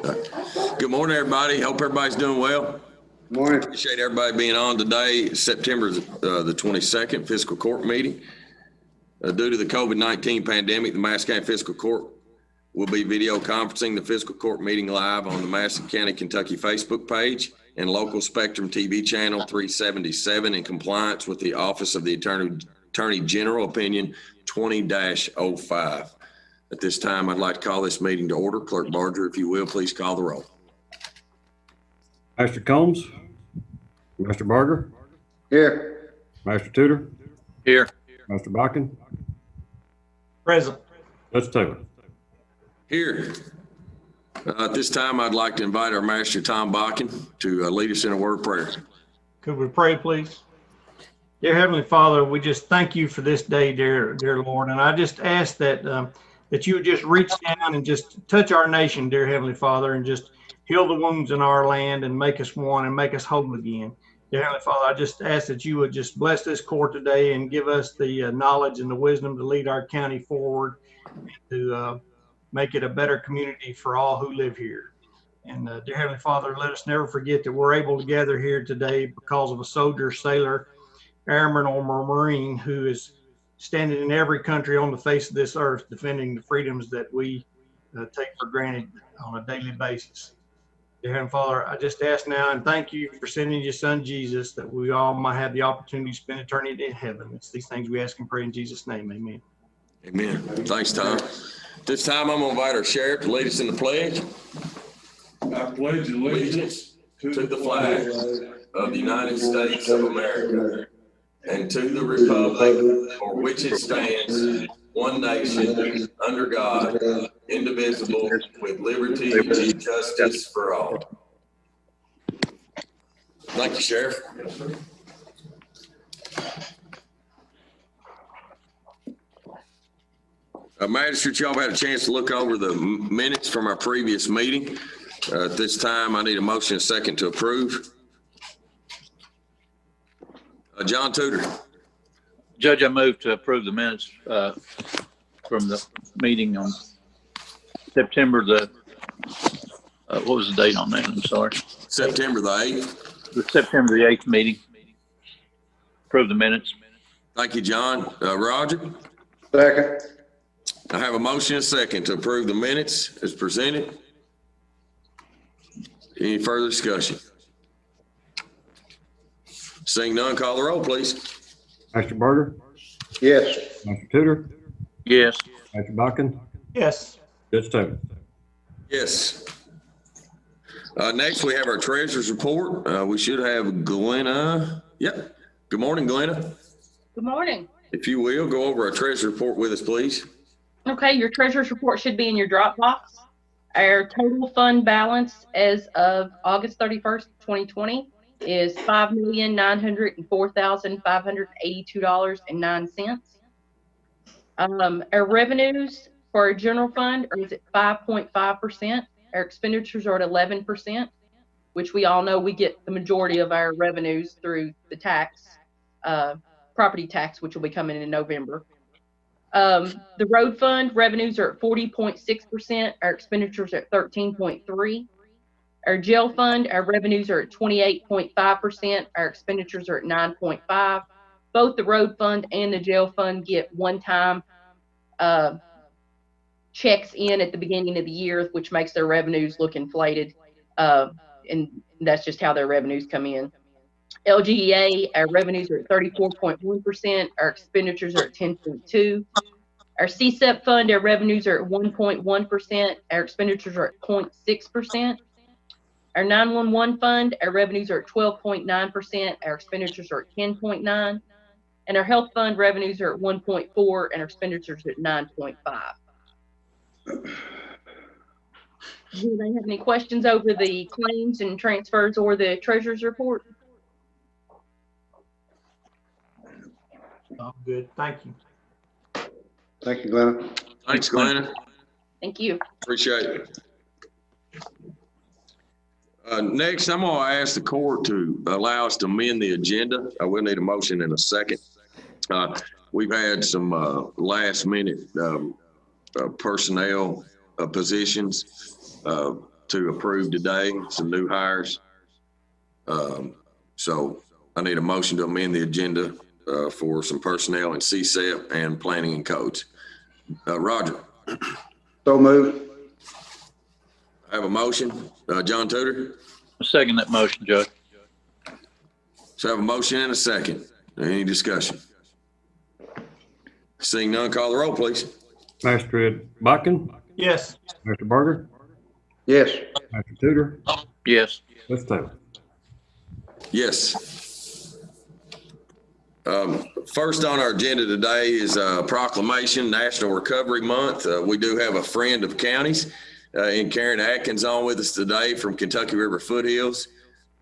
Good morning, everybody. Hope everybody's doing well. Good morning. Appreciate everybody being on today, September the 22nd fiscal court meeting. Due to the COVID-19 pandemic, the Madison County Fiscal Court will be video conferencing the fiscal court meeting live on the Madison County, Kentucky Facebook page and local Spectrum TV channel 377 in compliance with the Office of the Attorney General Opinion 20-05. At this time, I'd like to call this meeting to order. Clerk Barger, if you will, please call the roll. Master Combs. Master Barger. Here. Master Tudor. Here. Master Bakken. Present. Judge Taylor. Here. At this time, I'd like to invite our Master Tom Bakken to lead us in a word of prayer. Could we pray, please? Dear Heavenly Father, we just thank you for this day, dear Lord. And I just ask that that you would just reach down and just touch our nation, dear Heavenly Father, and just heal the wounds in our land and make us one and make us whole again. Dear Heavenly Father, I just ask that you would just bless this court today and give us the knowledge and the wisdom to lead our county forward, and to make it a better community for all who live here. And dear Heavenly Father, let us never forget that we're able to gather here today because of a soldier, sailor, airman, or Marine who is standing in every country on the face of this earth, defending the freedoms that we take for granted on a daily basis. Dear Heavenly Father, I just ask now and thank you for sending your son Jesus, that we all might have the opportunity to spend eternity in heaven. It's these things we ask and pray in Jesus' name. Amen. Amen. Thanks, Tom. This time, I'm going to invite our sheriff to lead us in the pledge. I pledge allegiance to the flag of the United States of America and to the republic for which it stands, one nation, under God, indivisible, with liberty and justice for all. Thank you, Sheriff. Magistrate, y'all had a chance to look over the minutes from our previous meeting. At this time, I need a motion and a second to approve. John Tudor. Judge, I move to approve the minutes from the meeting on September the, what was the date on that? I'm sorry. September the 8th. The September the 8th meeting. Approve the minutes. Thank you, John. Roger? Second. I have a motion and a second to approve the minutes as presented. Any further discussion? Seeing none, call the roll, please. Master Barger. Yes. Master Tudor. Yes. Master Bakken. Yes. Judge Taylor. Yes. Next, we have our treasurer's report. We should have Glenna. Yep. Good morning, Glenna. Good morning. If you will, go over our treasurer's report with us, please. Okay, your treasurer's report should be in your Dropbox. Our total fund balance as of August 31st, 2020 is $5,904,582.09. Our revenues for our general fund are at 5.5%. Our expenditures are at 11%, which we all know we get the majority of our revenues through the tax, property tax, which will be coming in November. The road fund revenues are at 40.6%. Our expenditures are at 13.3%. Our jail fund, our revenues are at 28.5%. Our expenditures are at 9.5%. Both the road fund and the jail fund get one-time checks in at the beginning of the year, which makes their revenues look inflated. And that's just how their revenues come in. LGEA, our revenues are at 34.1%. Our expenditures are at 10.2%. Our CSEP fund, our revenues are at 1.1%. Our expenditures are at 0.6%. Our 911 fund, our revenues are at 12.9%. Our expenditures are at 10.9%. And our health fund revenues are at 1.4%, and our expenditures are at 9.5%. Do they have any questions over the claims and transfers or the treasurer's report? I'm good. Thank you. Thank you, Glenna. Thanks, Glenna. Thank you. Appreciate it. Next, I'm going to ask the court to allow us to amend the agenda. I will need a motion in a second. We've had some last minute personnel positions to approve today, some new hires. So I need a motion to amend the agenda for some personnel in CSEP and planning and codes. Roger, So moved. I have a motion. John Tudor. I second that motion, Judge. So I have a motion and a second. Any discussion? Seeing none, call the roll, please. Magistrate Buckin, Yes. Mr. Berger, Yes. Mr. Tudor, Yes. Judge Taylor. Yes. First on our agenda today is a proclamation, National Recovery Month. We do have a friend of counties in Karen Atkins on with us today from Kentucky River Foothills.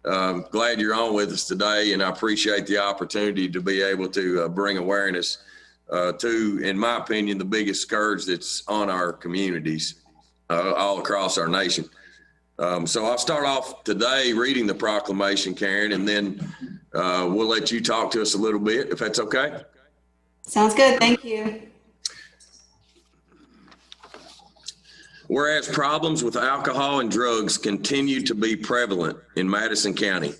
Glad you're on with us today, and I appreciate the opportunity to be able to bring awareness to, in my opinion, the biggest scourge that's on our communities all across our nation. So I'll start off today reading the proclamation, Karen, and then we'll let you talk to us a little bit, if that's okay. Sounds good. Thank you. Whereas problems with alcohol and drugs continue to be prevalent in Madison County,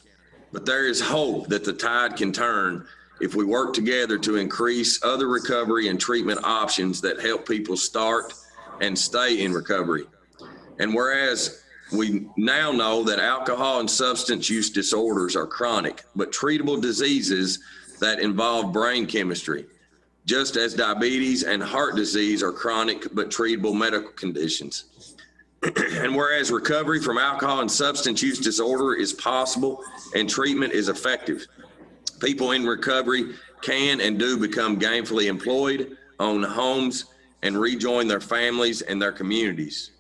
but there is hope that the tide can turn if we work together to increase other recovery and treatment options that help people start and stay in recovery. And whereas we now know that alcohol and substance use disorders are chronic but treatable diseases that involve brain chemistry, just as diabetes and heart disease are chronic but treatable medical conditions. And whereas recovery from alcohol and substance use disorder is possible and treatment is effective, people in recovery can and do become gainfully employed, own homes, and rejoin their families and their communities.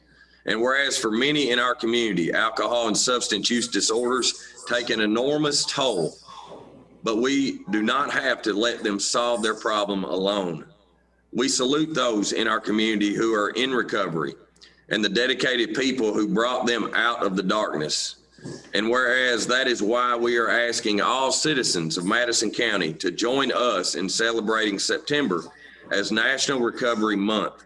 And whereas for many in our community, alcohol and substance use disorders take an enormous toll, but we do not have to let them solve their problem alone. We salute those in our community who are in recovery and the dedicated people who brought them out of the darkness. And whereas that is why we are asking all citizens of Madison County to join us in celebrating September as National Recovery Month.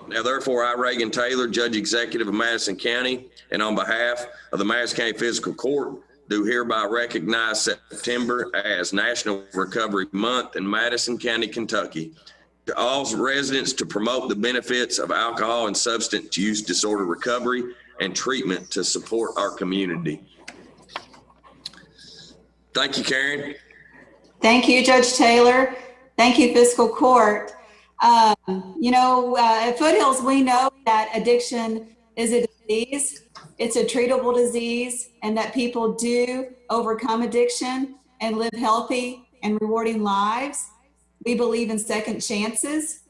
Now, therefore, I, Reagan Taylor, Judge Executive of Madison County, and on behalf of the Madison County Fiscal Court, do hereby recognize September as National Recovery Month in Madison County, Kentucky, to all residents to promote the benefits of alcohol and substance use disorder recovery and treatment to support our community. Thank you, Karen. Thank you, Judge Taylor. Thank you, Fiscal Court. At Foothills, we know that addiction is a disease. It's a treatable disease, and that people do overcome addiction and live healthy and rewarding lives. We believe in second chances,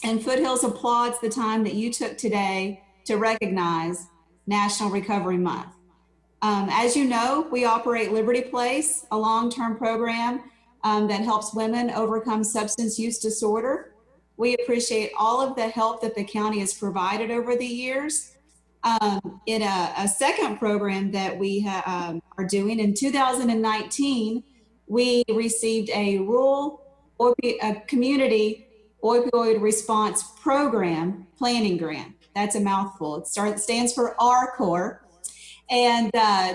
and Foothills applauds the time that you took today to recognize National Recovery Month. As you know, we operate Liberty Place, a long-term program that helps women overcome substance use disorder. We appreciate all of the help that the county has provided over the years. In a second program that we are doing in 2019, we received a community opioid response program planning grant. That's a mouthful. It stands for RCORE. And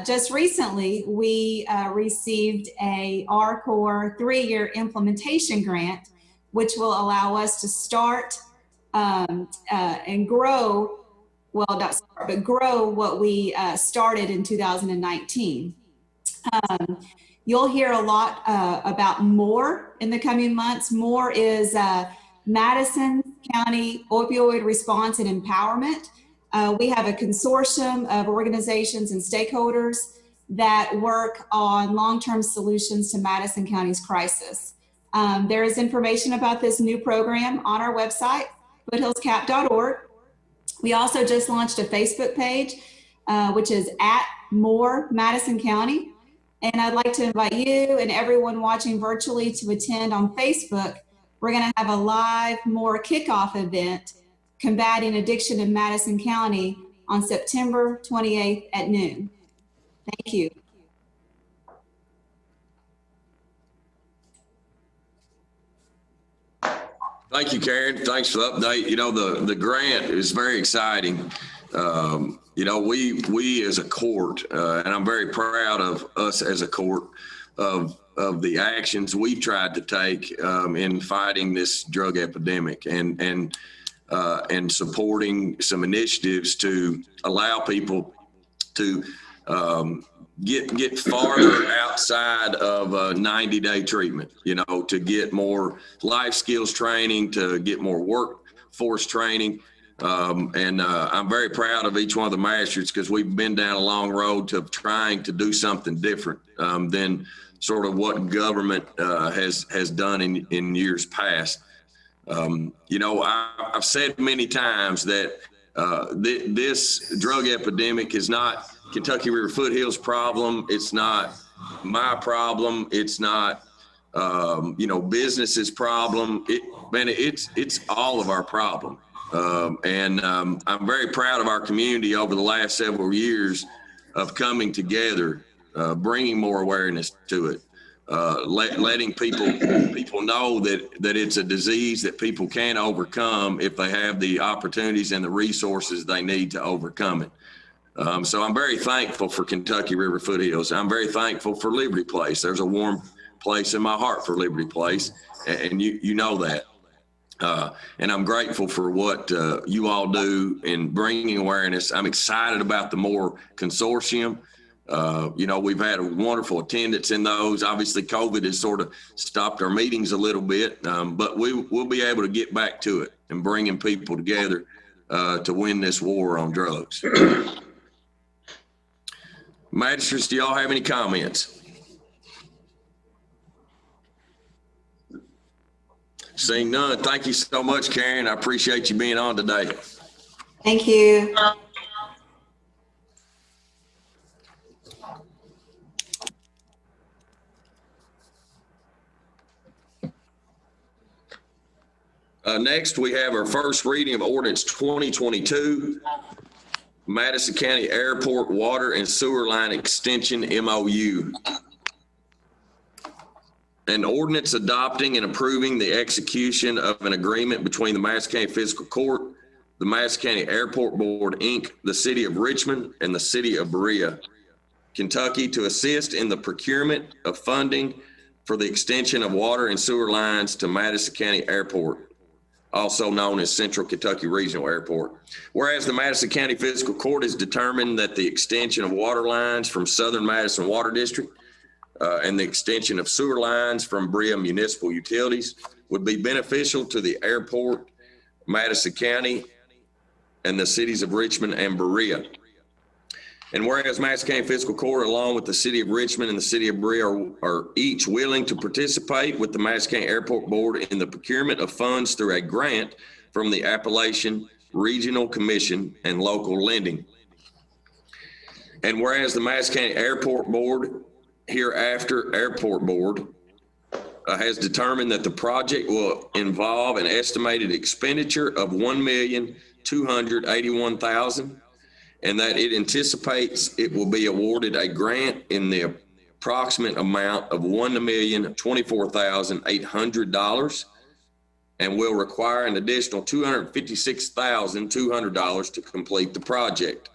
just recently, we received a RCORE 3-year implementation grant, which will allow us to start and grow, well, not start, but grow what we started in 2019. You'll hear a lot about MORE in the coming months. MORE is Madison County Opioid Response and Empowerment. We have a consortium of organizations and stakeholders that work on long-term solutions to Madison County's crisis. There is information about this new program on our website, foothillscap.org. We also just launched a Facebook page, which is @More Madison County. And I'd like to invite you and everyone watching virtually to attend on Facebook. We're going to have a live More kickoff event combating addiction in Madison County on September 28th at noon. Thank you. Thank you, Karen. Thanks for the update. You know, the grant is very exciting. You know, we as a court, and I'm very proud of us as a court of the actions we've tried to take in fighting this drug epidemic and supporting some initiatives to allow people to get farther outside of a 90-day treatment, you know, to get more life skills training, to get more workforce training. I'm very proud of each one of the magistrates because we've been down a long road to trying to do something different than sort of what government has done in years past. You know, I've said many times that this drug epidemic is not Kentucky River Foothills problem. It's not my problem. It's not, you know, business's problem. It's all of our problem. I'm very proud of our community over the last several years of coming together, bringing more awareness to it, letting people know that it's a disease that people can overcome if they have the opportunities and the resources they need to overcome it. So I'm very thankful for Kentucky River Foothills. I'm very thankful for Liberty Place. There's a warm place in my heart for Liberty Place, and you know that. And I'm grateful for what you all do in bringing awareness. I'm excited about the more consortium. You know, we've had a wonderful attendance in those. Obviously, COVID has sort of stopped our meetings a little bit, but we'll be able to get back to it and bringing people together to win this war on drugs. Magistrates, do y'all have any comments? Seeing none, thank you so much, Karen. I appreciate you being on today. Thank you. Next, we have our first reading of ordinance 2022, Madison County Airport Water and Sewer Line Extension MOU. An ordinance adopting and approving the execution of an agreement between the Madison County Fiscal Court, the Madison County Airport Board, Inc., the City of Richmond, and the City of Berea, Kentucky, to assist in the procurement of funding for the extension of water and sewer lines to Madison County Airport, also known as Central Kentucky Regional Airport. Whereas the Madison County Fiscal Court has determined that the extension of water lines from Southern Madison Water District and the extension of sewer lines from Berea Municipal Utilities would be beneficial to the airport, Madison County, and the cities of Richmond and Berea. And whereas Madison County Fiscal Court, along with the City of Richmond and the City of Berea, are each willing to participate with the Madison County Airport Board in the procurement of funds through a grant from the Appalachian Regional Commission and local lending. And whereas the Madison County Airport Board, hereafter Airport Board, has determined that the project will involve an estimated expenditure of $1,281,000, and that it anticipates it will be awarded a grant in the approximate amount of $1,024,800 and will require an additional $256,200 to complete the project.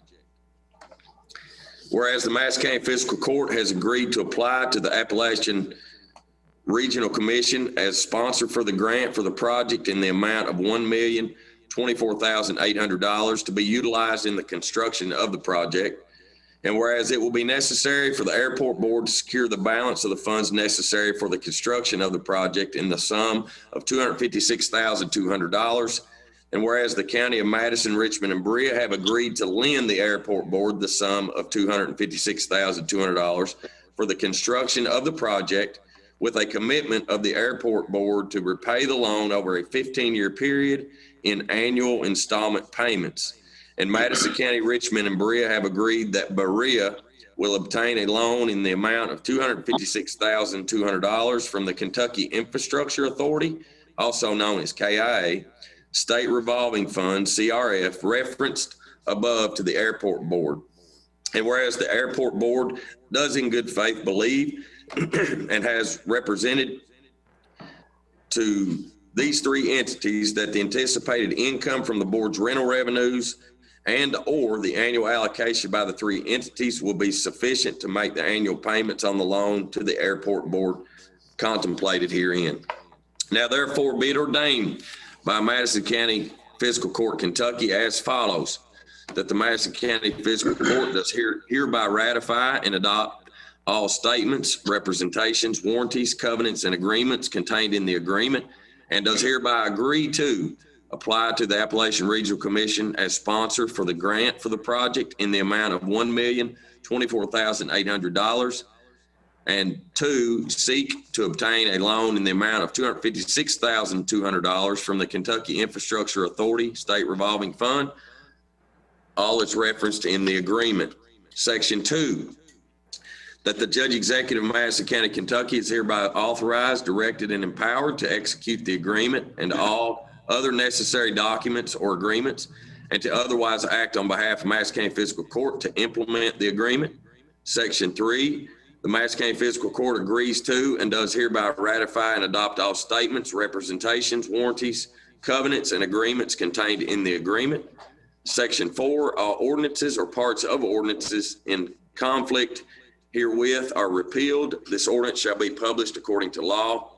Whereas the Madison County Fiscal Court has agreed to apply to the Appalachian Regional Commission as sponsor for the grant for the project in the amount of $1,024,800 to be utilized in the construction of the project. And whereas it will be necessary for the Airport Board to secure the balance of the funds necessary for the construction of the project in the sum of $256,200. And whereas the County of Madison, Richmond, and Berea have agreed to lend the Airport Board the sum of $256,200 for the construction of the project, with a commitment of the Airport Board to repay the loan over a 15-year period in annual installment payments. And Madison County, Richmond, and Berea have agreed that Berea will obtain a loan in the amount of $256,200 from the Kentucky Infrastructure Authority, also known as KIA, State Revolving Fund, CRF, referenced above to the Airport Board. And whereas the Airport Board does in good faith believe and has represented to these three entities that the anticipated income from the board's rental revenues and/or the annual allocation by the three entities will be sufficient to make the annual payments on the loan to the airport board contemplated herein. Now therefore be it ordained by Madison County Fiscal Court, Kentucky as follows, that the Madison County Fiscal Court does hereby ratify and adopt all statements, representations, warranties, covenants, and agreements contained in the agreement, and does hereby agree to apply to the Appalachian Regional Commission as sponsor for the grant for the project in the amount of $1,024,800. And two, seek to obtain a loan in the amount of $256,200 from the Kentucky Infrastructure Authority State Revolving Fund. All is referenced in the agreement. Section 2, that the Judge Executive of Madison County, Kentucky is hereby authorized, directed, and empowered to execute the agreement and all other necessary documents or agreements, and to otherwise act on behalf of Madison County Fiscal Court to implement the agreement. Section 3, the Madison County Fiscal Court agrees to and does hereby ratify and adopt all statements, representations, warranties, covenants, and agreements contained in the agreement. Section 4, all ordinances or parts of ordinances in conflict herewith are repealed. This ordinance shall be published according to law.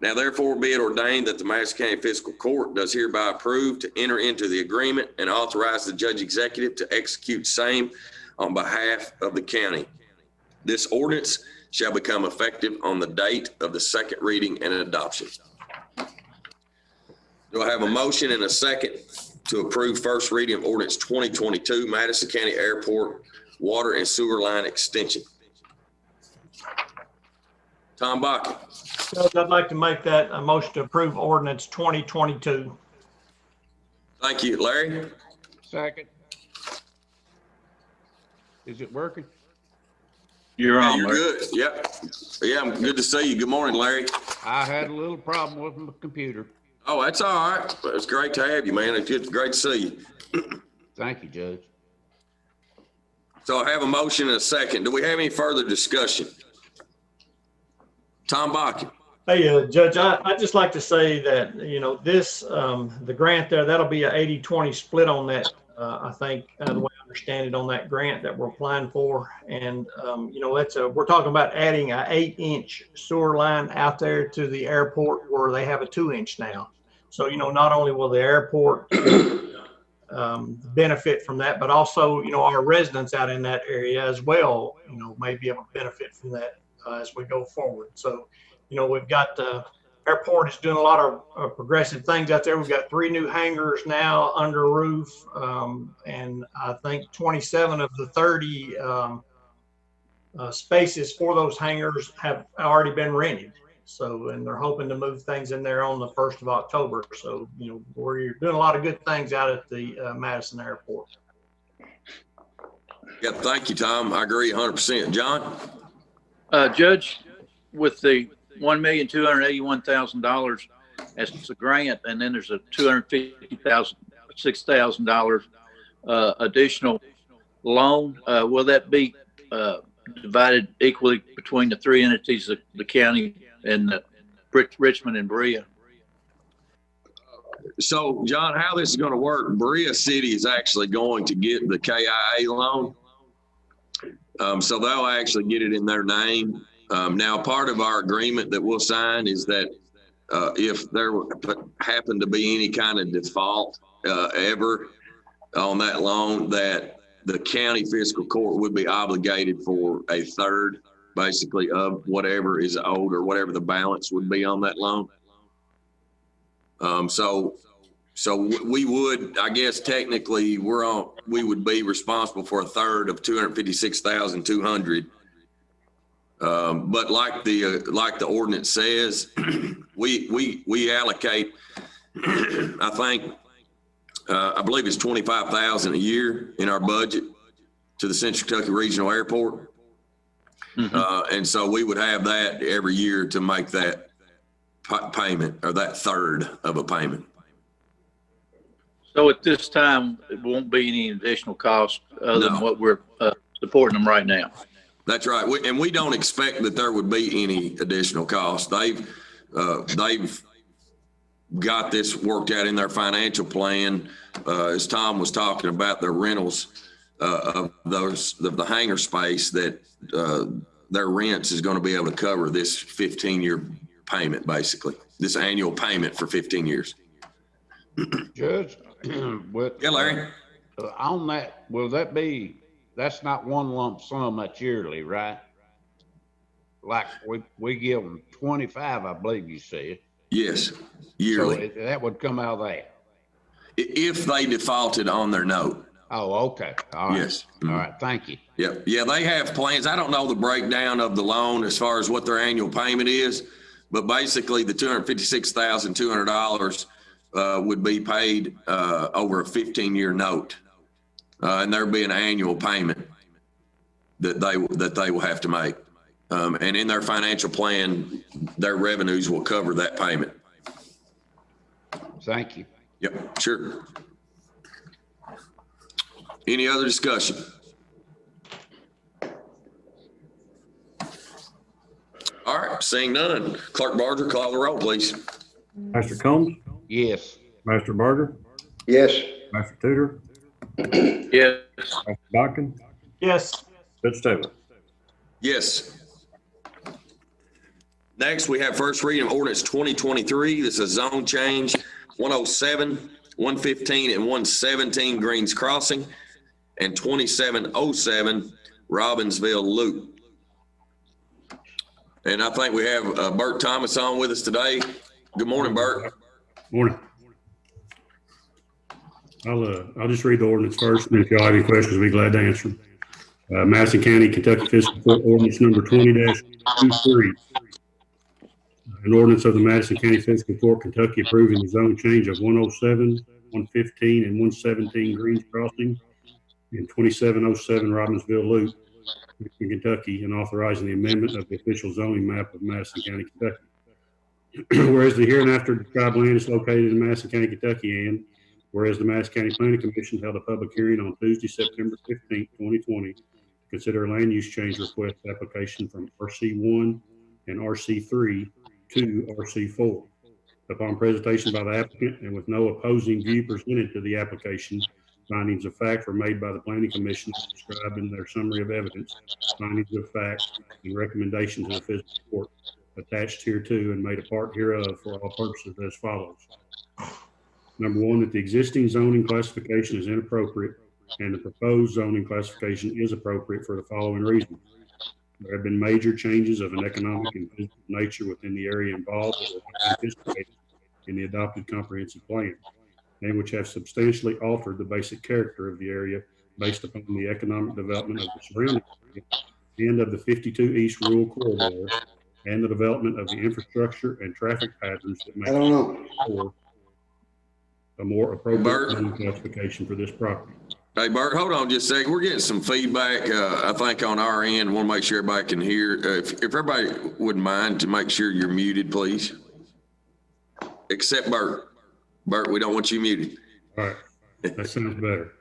Now therefore be it ordained that the Madison County Fiscal Court does hereby approve to enter into the agreement and authorize the Judge Executive to execute same on behalf of the county. This ordinance shall become effective on the date of the second reading and adoption. Do I have a motion and a second to approve first reading of ordinance 2022 Madison County Airport Water and Sewer Line Extension? Tom Bakken. Judge, I'd like to make that a motion to approve ordinance 2022. Thank you. Larry? Second. Is it working? You're Yeah, on, you're Larry. good. Yep. Yeah, I'm good to see you. Good morning, Larry. I had a little problem with my computer. Oh, that's all right. It's great to have you, man. It's great to see you. Thank you, Judge. So I have a motion and a second. Do we have any further discussion? Tom Bakken. Hey, Judge, I'd just like to say that, you know, this, the grant there, that'll be a 80-20 split on that. I think the way I understand it on that grant that we're applying for. And, you know, we're talking about adding a 8-inch sewer line out there to the airport where they have a 2-inch now. So, you know, not only will the airport benefit from that, but also, you know, our residents out in that area as well, you know, may be able to benefit from that as we go forward. So, you know, we've got the airport is doing a lot of progressive things out there. We've got 3 new hangars now under roof, and I think 27 of the 30 spaces for those hangars have already been rented. So, and they're hoping to move things in there on the 1st of October. So, you know, we're doing a lot of good things out at the Madison Airport. Yeah, thank you, Tom. I agree 100%. John? Judge, with the $1,281,000 as the grant, and then there's a $6,000 additional loan, will that be divided equally between the 3 entities, the county and Richmond and Berea? So, John, how this is going to work, Berea City is actually going to get the KIA loan. So they'll actually get it in their name. Now, part of our agreement that we'll sign is that if there happened to be any kind of default ever on that loan, that the county fiscal court would be obligated for a third, basically, of whatever is owed or whatever the balance would be on that loan. So we would, I guess, technically, we would be responsible for a third of $256,200. But like the ordinance says, we allocate, I believe it's $25,000 a year in our budget to the Central Kentucky Regional Airport. Mm-hmm. And so we would have that every year to make that payment, or that third of a payment. So at this time, it won't be any additional cost other than what we're supporting them right now. That's right. And we don't expect that there would be any additional cost. They've got this worked out in their financial plan. As Tom was talking about their rentals of the hangar space, that their rents is going to be able to cover this 15-year payment, basically, this annual payment for 15 years. Judge, Yeah, Larry. on that, that's not one lump sum, that's yearly, right? Like we give them 25, I believe you said. Yes, So yearly. that would come out of that. If they defaulted on their note. Oh, okay. All right. Yes. All right. Thank you. Yeah, they have plans. I don't know the breakdown of the loan as far as what their annual payment is, but basically the $256,200 would be paid over a 15-year note, and there'd be an annual payment that they will have to make. And in their financial plan, their revenues will cover that payment. Thank you. Yep, sure. Any other discussion? All right, seeing none. Clerk Barger, call the roll, please. Master Combs, Yes. Master Barger, Yes. Master Tudor, Yes. Master Botkin, Yes. Judge Taylor. Yes. Next, we have first reading of ordinance 2023. This is a zone change 107, 115, and 117 Greens Crossing, and 2707 Robbinsville Loop. And I think we have Bert Thomas on with us today. Good morning, Bert. Morning. I'll just read the ordinance first, and if y'all have any questions, we'll be glad to answer them. Madison County, Kentucky Fiscal Court Ordinance Number 20-23. An ordinance of the Madison County Fiscal Court, Kentucky, approving the zone change of 107, 115, and 117 Greens Crossing and 2707 Robbinsville Loop in Kentucky, and authorizing the amendment of the official zoning map of Madison County, Kentucky. Whereas the hereinafter described land is located in Madison County, Kentucky, and whereas the Madison County Planning Commission held a public hearing on Tuesday, September 15th, 2020, to consider a land use change request application from RC1 and RC3 to RC4. Upon presentation by the applicant and with no opposing view presented to the application, findings of fact were made by the Planning Commission as described in their summary of evidence, findings of fact, and recommendations of the Fiscal Court attached hereto and made a part hereof for all purposes as follows. Number one, that the existing zoning classification is inappropriate and the proposed zoning classification is appropriate for the following reasons. There have been major changes of an economic and physical nature within the area involved that were not anticipated in the adopted comprehensive plan, and which have substantially altered the basic character of the area based upon the economic development of the surrounding area and of the 52 East Rural Corridor, and the development of the infrastructure and traffic patterns that make a more appropriate zoning classification for this property. Hey, Bert, hold on just a second. We're getting some feedback, I think, on our end. Want to make sure everybody can hear. If everybody wouldn't mind to make sure you're muted, please. Except Bert. Bert, we don't want you muted. All right, that sounds better.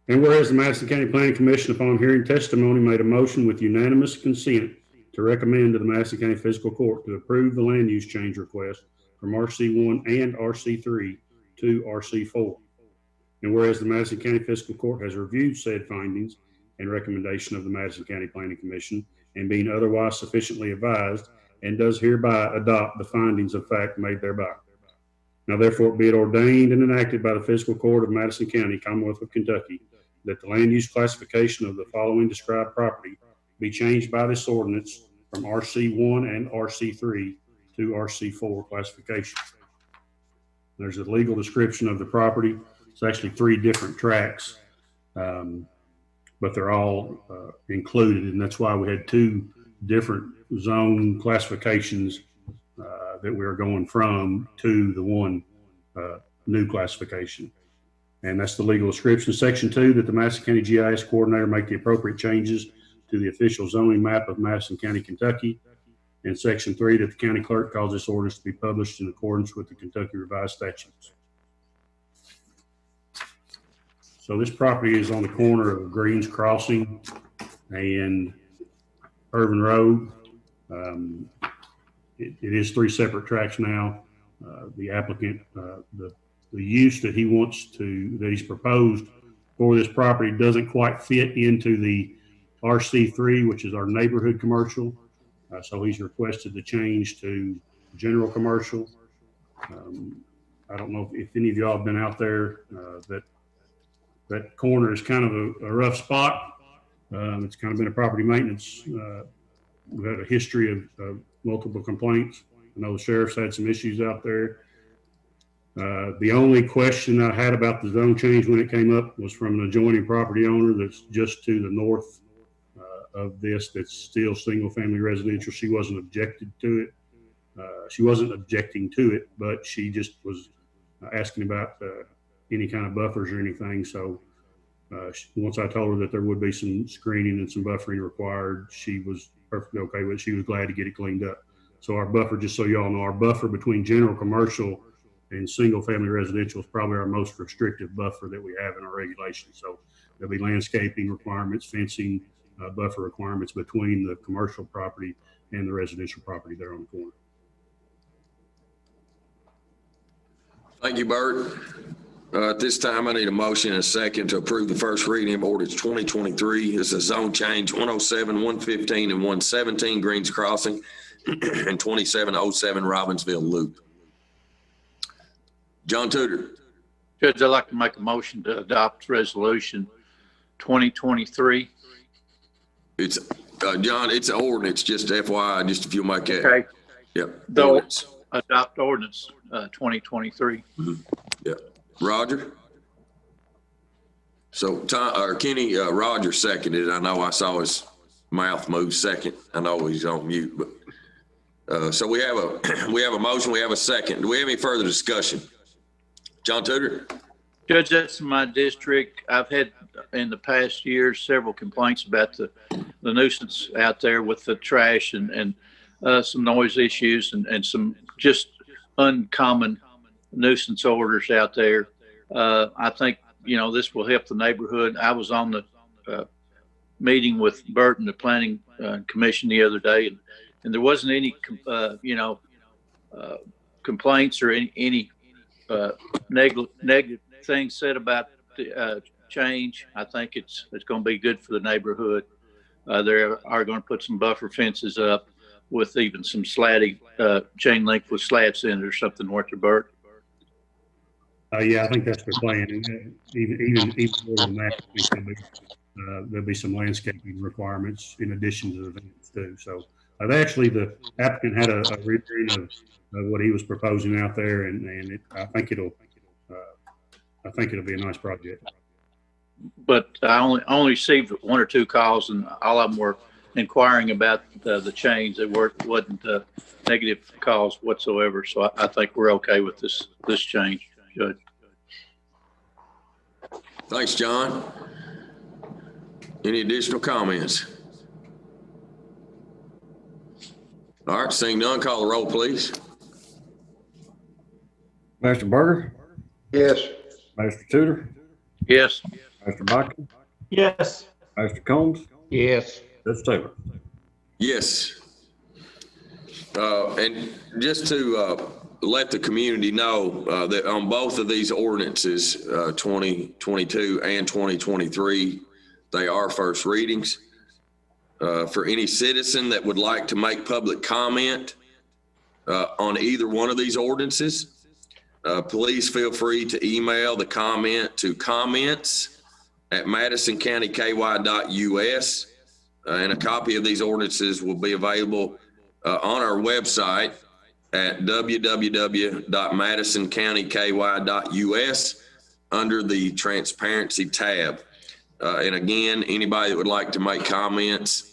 And whereas the Madison County Planning Commission, upon hearing testimony, made a motion with unanimous consent to recommend to the Madison County Fiscal Court to approve the land use change request from RC1 and RC3 to RC4. And whereas the Madison County Fiscal Court has reviewed said findings and recommendation of the Madison County Planning Commission, and being otherwise sufficiently advised, and does hereby adopt the findings of fact made thereby. Now therefore be it ordained and enacted by the Fiscal Court of Madison County, Commonwealth of Kentucky, that the land use classification of the following described property be changed by this ordinance from RC1 and RC3 to RC4 classification. There's a legal description of the property. It's actually 3 different tracts, but they're all included, and that's why we had 2 different zone classifications that we are going from to the one new classification. And that's the legal description. Section 2, that the Madison County GIS coordinator make the appropriate changes to the official zoning map of Madison County, Kentucky. And Section 3, that the county clerk cause this ordinance to be published in accordance with the Kentucky Revised Statutes. So this property is on the corner of Greens Crossing and Irvin Road. It is 3 separate tracts now. the applicant, the use that he's proposed for this property doesn't quite fit into the RC3, which is our neighborhood commercial. So he's requested to change to general commercial. I don't know if any of y'all have been out there. That corner is kind of a rough spot. It's kind of been a property maintenance. We've had a history of multiple complaints. I know the sheriff's had some issues out there. The only question I had about the zone change when it came up was from an adjoining property owner that's just to the north of this, that's still single family residential. She wasn't objected to it. She wasn't objecting to it, but she just was asking about any kind of buffers or anything. So once I told her that there would be some screening and some buffering required, she was perfectly okay with it. She was glad to get it cleaned up. So our buffer, just so y'all know, our buffer between general commercial and single family residential is probably our most restrictive buffer that we have in our regulations. So there'll be landscaping requirements, fencing, buffer requirements between the commercial property and the residential property there on the corner. Thank you, Bert. At this time, I need a motion and a second to approve the first reading of ordinance 2023. This is zone change 107, 115, and 117 Greens Crossing and 2707 Robbinsville Loop. John Tudor. Judge, I'd like to make a motion to adopt resolution 2023. It's John, it's an ordinance, just FYI, just if you'll make that. Okay. Yep. Though Ordinance. adopt ordinance 2023. Yep. Roger. So Kenny, Roger seconded. I know I saw his mouth move second. I know he's on mute, but so we have a motion, we have a second. Do we have any further discussion? John Tudor. Judge, that's my district. I've had in the past years several complaints about the nuisance out there with the trash and some noise issues and some just uncommon nuisance orders out there. I think, this will help the neighborhood. I was on the meeting with Bert and the planning commission the other day, and there wasn't any, complaints or any negative things said about the change. I think it's going to be good for the neighborhood. They are going to put some buffer fences up with even some slatting, chain link with slats in it or something, weren't there, Bert? Yeah, I think that's their plan. And even more than that, I think there'll be some landscaping requirements in addition to the fence too. So the applicant had a reading of what he was proposing out there, and I think it'll be a nice project. But I only received one or two calls, and all of them were inquiring about the change. They wasn't negative calls whatsoever. So I think we're okay with this change, Judge. Thanks, John. Any additional comments? All right, seeing none, call the roll, please. Mr. Berger, Yes. Mr. Tudor, Yes. Mr. Bachman, Yes. Mr. Combs, Yes. Mr. Taylor. Yes. And just to let the community know that on both of these ordinances, 2022 and 2023, they are first readings. For any citizen that would like to make public comment on either one of these ordinances, please feel free to email the comment to comments@madisoncountyky.us. And a copy of these ordinances will be available on our website at www.madisoncountyky.us under the transparency tab. And again, anybody that would like to make comments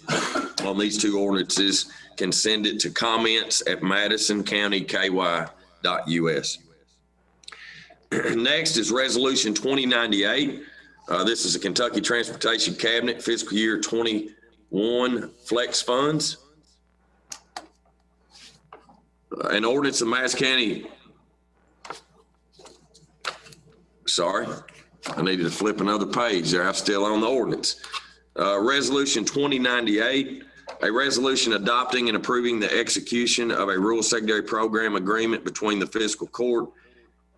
on these two ordinances can send it to comments@madisoncountyky.us. Next is Resolution 2098. This is a Kentucky Transportation Cabinet Fiscal Year 21 Flex Funds. An ordinance of Madison County. Sorry, I needed to flip another page there. I'm still on the ordinance. Resolution 2098, A resolution adopting and approving the execution of a rural secondary program agreement between the fiscal court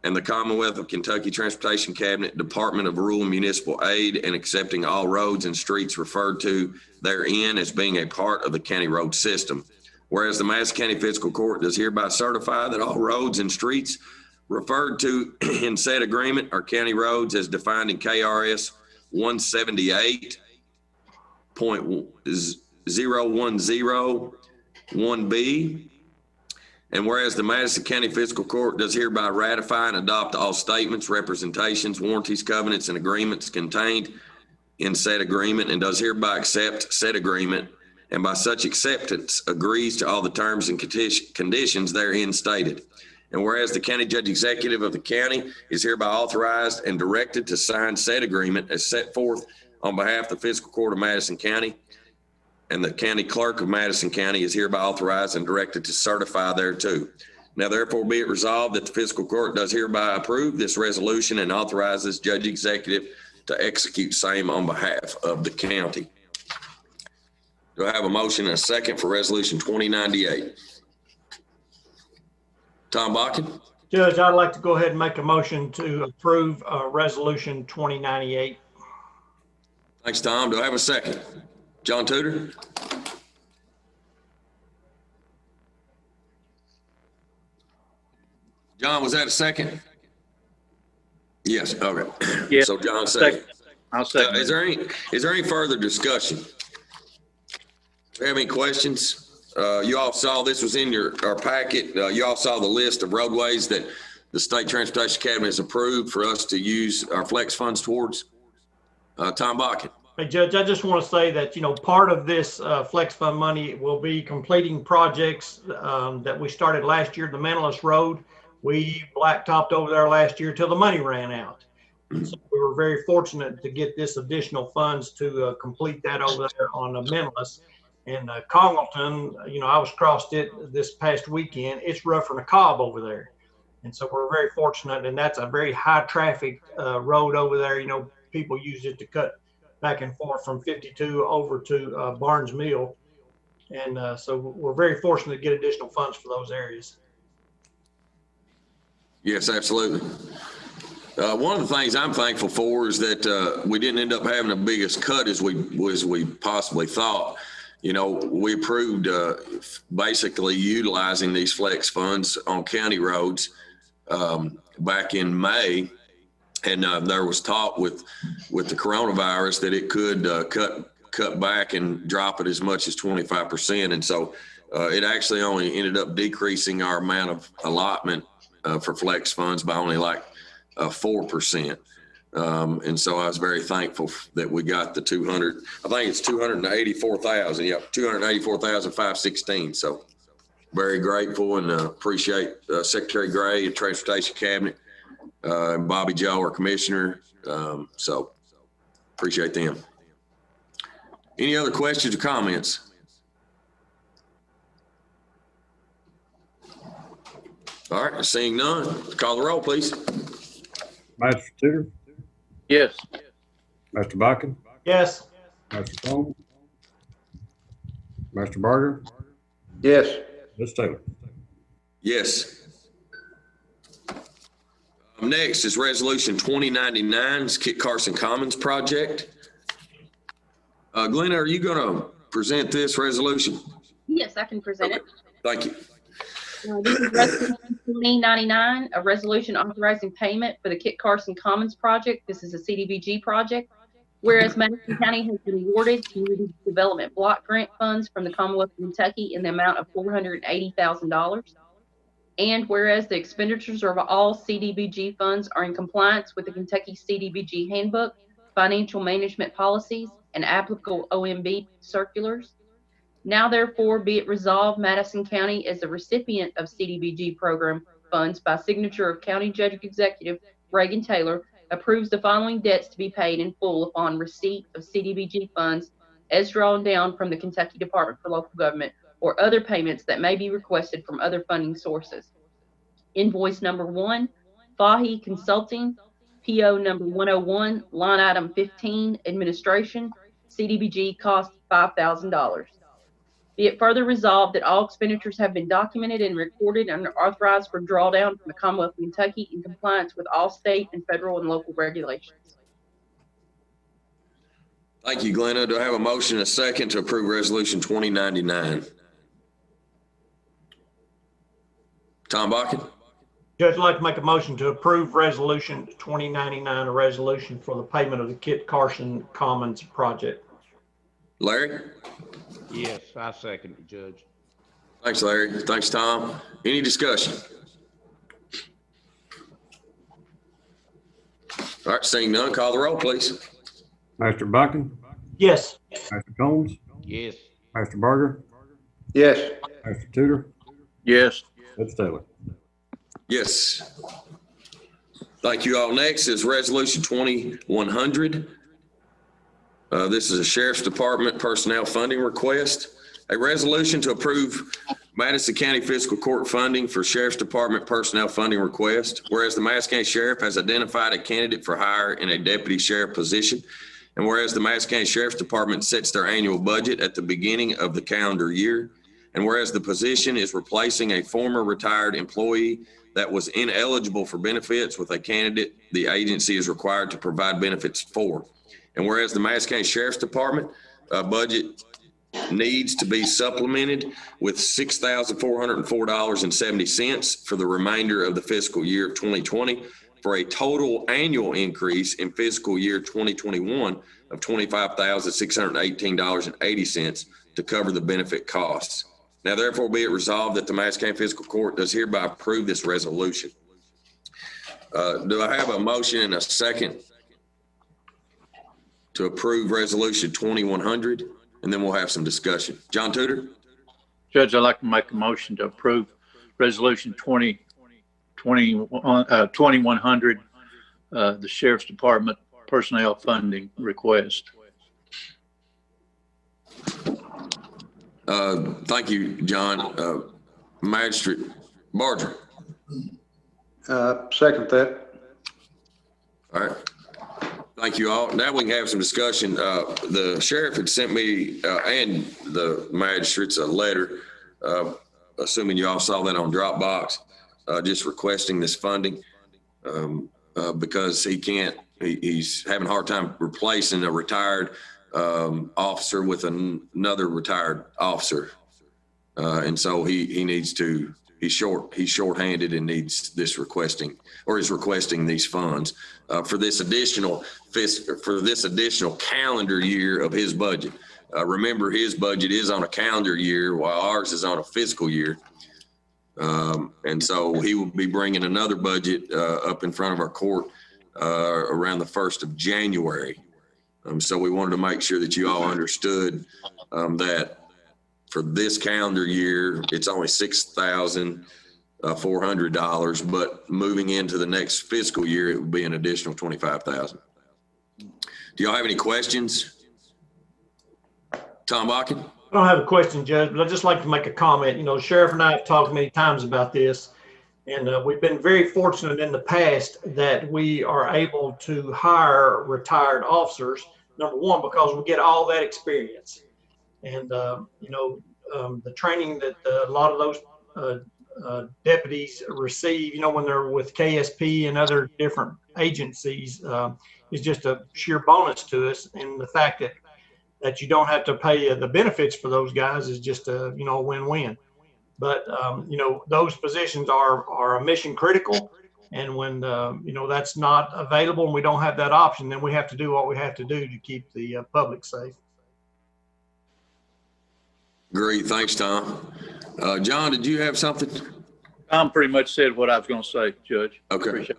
and the Commonwealth of Kentucky Transportation Cabinet Department of Rural and Municipal Aid, and accepting all roads and streets referred to therein as being a part of the county road system. Whereas the Madison County Fiscal Court does hereby certify that all roads and streets referred to in said agreement are county roads as defined in KRS 178.0101B. And whereas the Madison County Fiscal Court does hereby ratify and adopt all statements, representations, warranties, covenants, and agreements contained in said agreement, and does hereby accept said agreement, and by such acceptance agrees to all the terms and conditions therein stated. And whereas the county judge executive of the county is hereby authorized and directed to sign said agreement as set forth on behalf of the Fiscal Court of Madison County, and the county clerk of Madison County is hereby authorized and directed to certify thereto. Now therefore be it resolved that the fiscal court does hereby approve this resolution and authorizes judge executive to execute same on behalf of the county. Do I have a motion and a second for resolution 2098? Tom Bakken? Judge, I'd like to go ahead and make a motion to approve resolution 2098. Thanks, Tom. Do I have a second? John Tudor? John, was that a second? Yes, okay. Yeah. So John second. I'll second. Is there any further discussion? Do you have any questions? You all saw, this was in our packet. You all saw the list of roadways that the State Transportation Cabinet has approved for us to use our flex funds towards. Tom Bakken. Hey, Judge, I just want to say that, part of this flex fund money will be completing projects that we started last year, the Manlius Road. We blacktopped over there last year till the money ran out. So we were very fortunate to get this additional funds to complete that over there on the Manlius. And Congleton, I was crossed it this past weekend. It's rougher than a cob over there. And so we're very fortunate, and that's a very high traffic road over there. People use it to cut back and forth from 52 over to Barnes Mill. And so we're very fortunate to get additional funds for those areas. Yes, absolutely. One of the things I'm thankful for is that we didn't end up having the biggest cut as we possibly thought. We approved basically utilizing these flex funds on county roads back in May. And there was talk with the coronavirus that it could cut back and drop it as much as 25%. And so it actually only ended up decreasing our amount of allotment for flex funds by only like 4%. And so I was very thankful that we got the 200, I think it's 284,000. Yep, 284,516. So very grateful and appreciate Secretary Gray and Transportation Cabinet. And Bobby Joe, our commissioner. So appreciate them. Any other questions or comments? All right, seeing none, call the roll, please. Master Tudor, Yes. Master Bakken, Yes. Master Combs, Master Barger, Yes. Ms. Taylor. Yes. Next is resolution 2099, Kit Carson Commons project. Glenna, are you going to present this resolution? Yes, I can present it. Thank you. This is resolution 2099, a resolution authorizing payment for the Kit Carson Commons project. This is a CDBG project. Whereas Madison County has been awarded community development block grant funds from the Commonwealth of Kentucky in the amount of $480,000. And whereas the expenditures of all CDBG funds are in compliance with the Kentucky CDBG Handbook, financial management policies, and applicable OMB circulars. Now therefore be it resolved, Madison County as the recipient of CDBG program funds by signature of County Judge Executive Reagan Taylor approves the following debts to be paid in full upon receipt of CDBG funds as drawn down from the Kentucky Department for Local Government or other payments that may be requested from other funding sources. Invoice number 1, Fahy Consulting, PO number 101, line item 15, administration, CDBG cost $5,000. Be it further resolved that all expenditures have been documented and recorded and are authorized for drawdown from the Commonwealth of Kentucky in compliance with all state and federal and local regulations. Thank you, Glenna. Do I have a motion and a second to approve Resolution 2099? Tom Bakken? Judge, I'd like to make a motion to approve Resolution 2099, a resolution for the payment of the Kit Carson Commons project. Larry? Yes, I second it, Judge. Thanks, Larry. Thanks, Tom. Any discussion? All right, seeing none, call the roll, please. Master Buchan, Yes. Master Combs, Yes. Master Berger, Yes. Master Tudor, Yes. Judge Taylor. Yes. Thank you all. Next is Resolution 2100. This is a Sheriff's Department personnel funding request. A resolution to approve Madison County Fiscal Court funding for Sheriff's Department personnel funding request. Whereas the Madison County Sheriff has identified a candidate for hire in a deputy sheriff position. And whereas the Madison County Sheriff's Department sets their annual budget at the beginning of the calendar year. And whereas the position is replacing a former retired employee that was ineligible for benefits with a candidate the agency is required to provide benefits for. And whereas the Madison County Sheriff's Department budget needs to be supplemented with $6,404.70 for the remainder of the fiscal year of 2020 for a total annual increase in fiscal year 2021 of $25,618.80 to cover the benefit costs. Now, therefore, be it resolved that the Madison County Fiscal Court does hereby approve this resolution. Do I have a motion and a second to approve Resolution 2100? And then we'll have some discussion. John Tudor? Judge, I'd like to make a motion to approve Resolution 2100, the Sheriff's Department personnel funding request. Thank you, John. Magistrate Barger. Second that. All right. Thank you all. Now we can have some discussion. The sheriff had sent me and the magistrates a letter, assuming you all saw that on Dropbox, just requesting this funding because he's having a hard time replacing a retired officer with another retired officer. And so he needs to, he's shorthanded and needs this requesting, or is requesting these funds for this additional calendar year of his budget. Remember, his budget is on a calendar year while ours is on a fiscal year. And so he will be bringing another budget up in front of our court around the 1st of January. So we wanted to make sure that you all understood that for this calendar year, it's only $6,400, but moving into the next fiscal year, it would be an additional $25,000. Do y'all have any questions? Tom Bakken? I don't have a question, Judge, but I'd just like to make a comment. You know, Sheriff and I have talked many times about this, and we've been very fortunate in the past that we are able to hire retired officers, number one, because we get all that experience. And, the training that a lot of those deputies receive, when they're with KSP and other different agencies, is just a sheer bonus to us. And the fact that you don't have to pay the benefits for those guys is just a win-win. But, those positions are mission critical. And when, that's not available and we don't have that option, then we have to do what we have to do to keep the public safe. Great. Thanks, Tom. John, did you have something? Tom pretty much said what I was going to say, Judge. Okay. Appreciate it.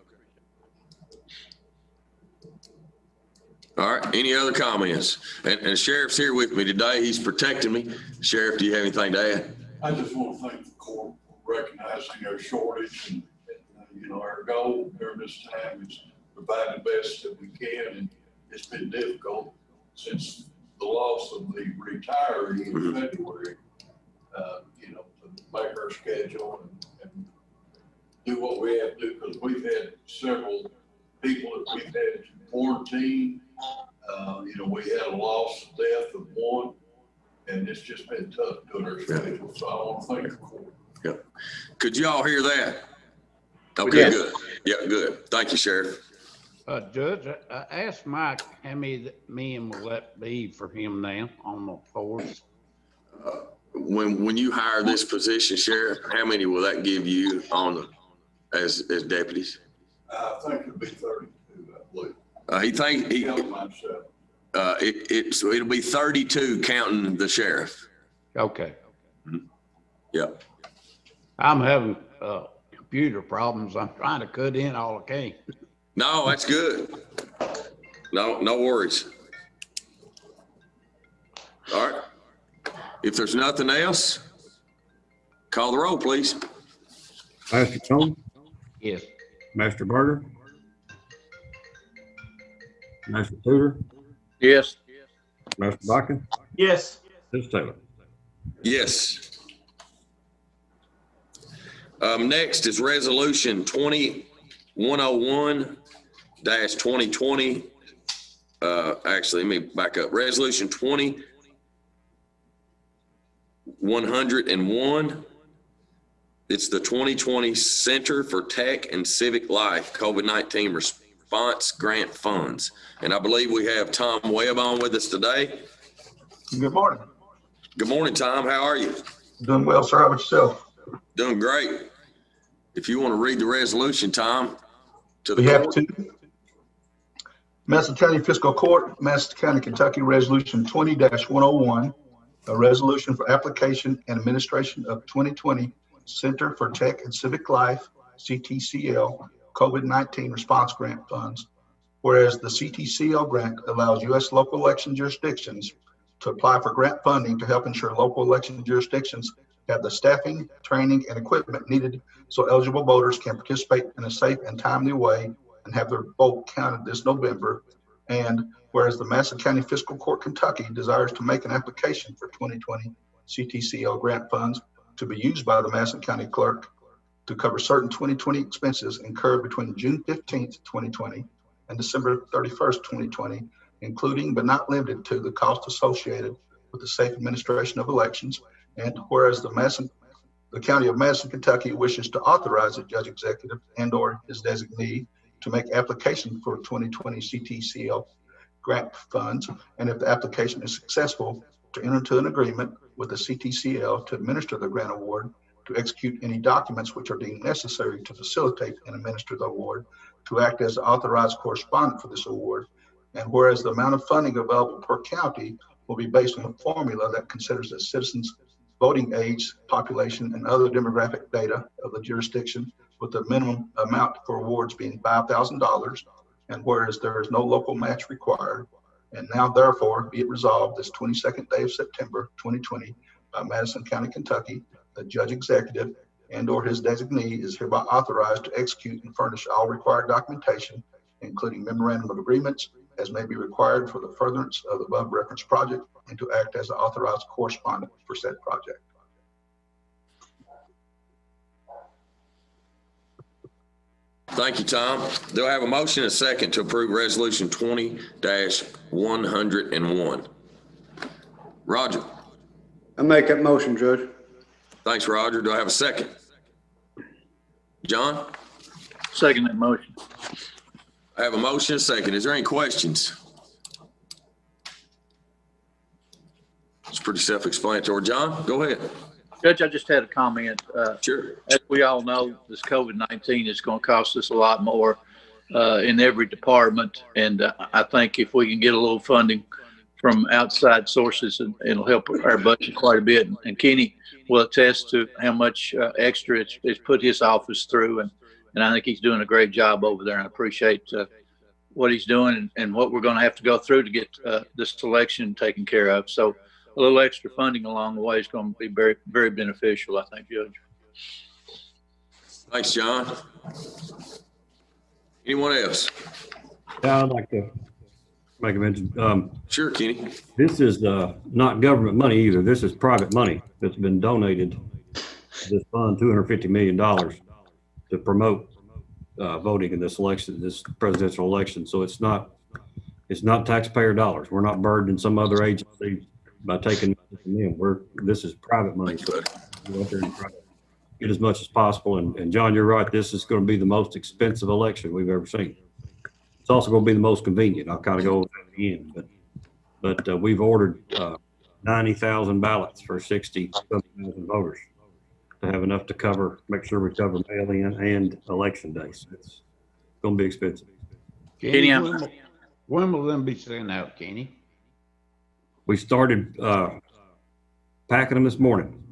All right. Any other comments? And the sheriff's here with me today. He's protecting me. Sheriff, do you have anything to add? I just want to thank the court for recognizing our shortage and our goal during this time is to provide the best that we can. And it's been difficult since the loss of the retiree in February, to make our schedule and do what we have to do, because we've had several people that we've had to quarantine. We had a loss of death of one, and it's just been tough doing our schedule, so I want to thank the court. Yep. Could you all hear that? Okay, Yes. good. Yeah, good. Thank you, Sheriff. Judge, I asked Mike how many men will that be for him now on the force? When you hire this position, Sheriff, how many will that give you on the, as deputies? I think it'll be 32, I believe. It'll be 32 counting the sheriff. Okay. Yep. I'm having computer problems. I'm trying to cut in all I can. No, that's good. No worries. All right. If there's nothing else, call the roll, please. Master Combs, Yes. Master Barger, Master Tudor, Yes. Master Baca, Yes. Ms. Taylor. Yes. Next is resolution 2101-2020. Actually, let me back up. Resolution 2101. It's the 2020 Center for Tech and Civic Life COVID-19 Response Grant Funds. And I believe we have Tom Webb on with us today. Good morning. Good morning, Tom. How are you? Doing well, sir. How about yourself? Doing great. If you want to read the resolution, Tom, to the We have court. to. Madison County Fiscal Court, Madison County, Kentucky, Resolution 20-101, a resolution for application and administration of 2020 Center for Tech and Civic Life, CTCL, COVID-19 Response Grant Funds. Whereas the CTCL grant allows U.S. local election jurisdictions to apply for grant funding to help ensure local election jurisdictions have the staffing, training, and equipment needed so eligible voters can participate in a safe and timely way and have their vote counted this November. And whereas the Madison County Fiscal Court, Kentucky desires to make an application for 2020 CTCL grant funds to be used by the Madison County Clerk to cover certain 2020 expenses incurred between June 15th, 2020 and December 31st, 2020, including but not limited to the cost associated with the safe administration of elections. And whereas the County of Madison, Kentucky wishes to authorize the judge executive and or his designee to make application for 2020 CTCL grant funds, and if the application is successful, to enter into an agreement with the CTCL to administer the grant award, to execute any documents which are deemed necessary to facilitate and administer the award, to act as the authorized correspondent for this award. And whereas the amount of funding available per county will be based on a formula that considers the citizens' voting age, population, and other demographic data of the jurisdiction, with the minimum amount for awards being $5,000. And whereas there is no local match required, and now therefore be it resolved this 22nd day of September 2020 by Madison County, Kentucky, the judge executive and or his designee is hereby authorized to execute and furnish all required documentation, including memorandum of agreements as may be required for the furtherance of the above referenced project, and to act as the authorized correspondent for said project. Thank you, Tom. Do I have a motion and a second to approve resolution 20-101? Roger. I make that motion, Judge. Thanks, Roger. Do I have a second? John? Second that motion. I have a motion and a second. Is there any questions? It's pretty self-explanatory. John, go ahead. Judge, I just had a comment. Sure. As we all know, this COVID-19 is going to cost us a lot more in every department. And I think if we can get a little funding from outside sources, it'll help our budget quite a bit. And Kenny will attest to how much extra it's put his office through. And I think he's doing a great job over there. And I appreciate what he's doing and what we're going to have to go through to get this election taken care of. So a little extra funding along the way is going to be very, very beneficial, I think, Judge. Thanks, John. Anyone else? Yeah, I'd like to make a mention. Sure, Kenny. This is not government money either. This is private money that's been donated to this fund, $250 million to promote voting in this election, this presidential election. So it's not taxpayer dollars. We're not burdening some other agency by taking This is private money, so we go out there and try to get as much as possible. And John, you're right, this is going to be the most expensive election we've ever seen. It's also going to be the most convenient. I'll kind of go over that at the end, but we've ordered 90,000 ballots for 60,000 voters to have enough to cover, make sure we cover mail-in and election day. So it's going to be expensive. Kenny, when will them be sent out, Kenny? We started packing them this morning.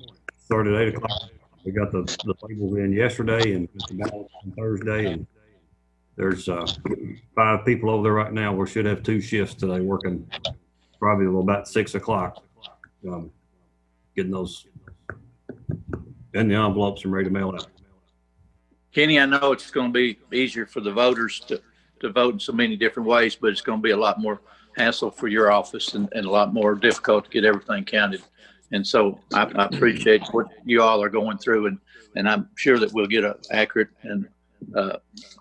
Started at 8 o'clock. We got the labels in yesterday and the ballots on Thursday. And there's 5 people over there right now. We should have 2 shifts today working probably about 6 o'clock, getting those in the envelopes and ready to mail out. Kenny, I know it's going to be easier for the voters to vote in so many different ways, but it's going to be a lot more hassle for your office and a lot more difficult to get everything counted. And so I appreciate what you all are going through, and I'm sure that we'll get an accurate and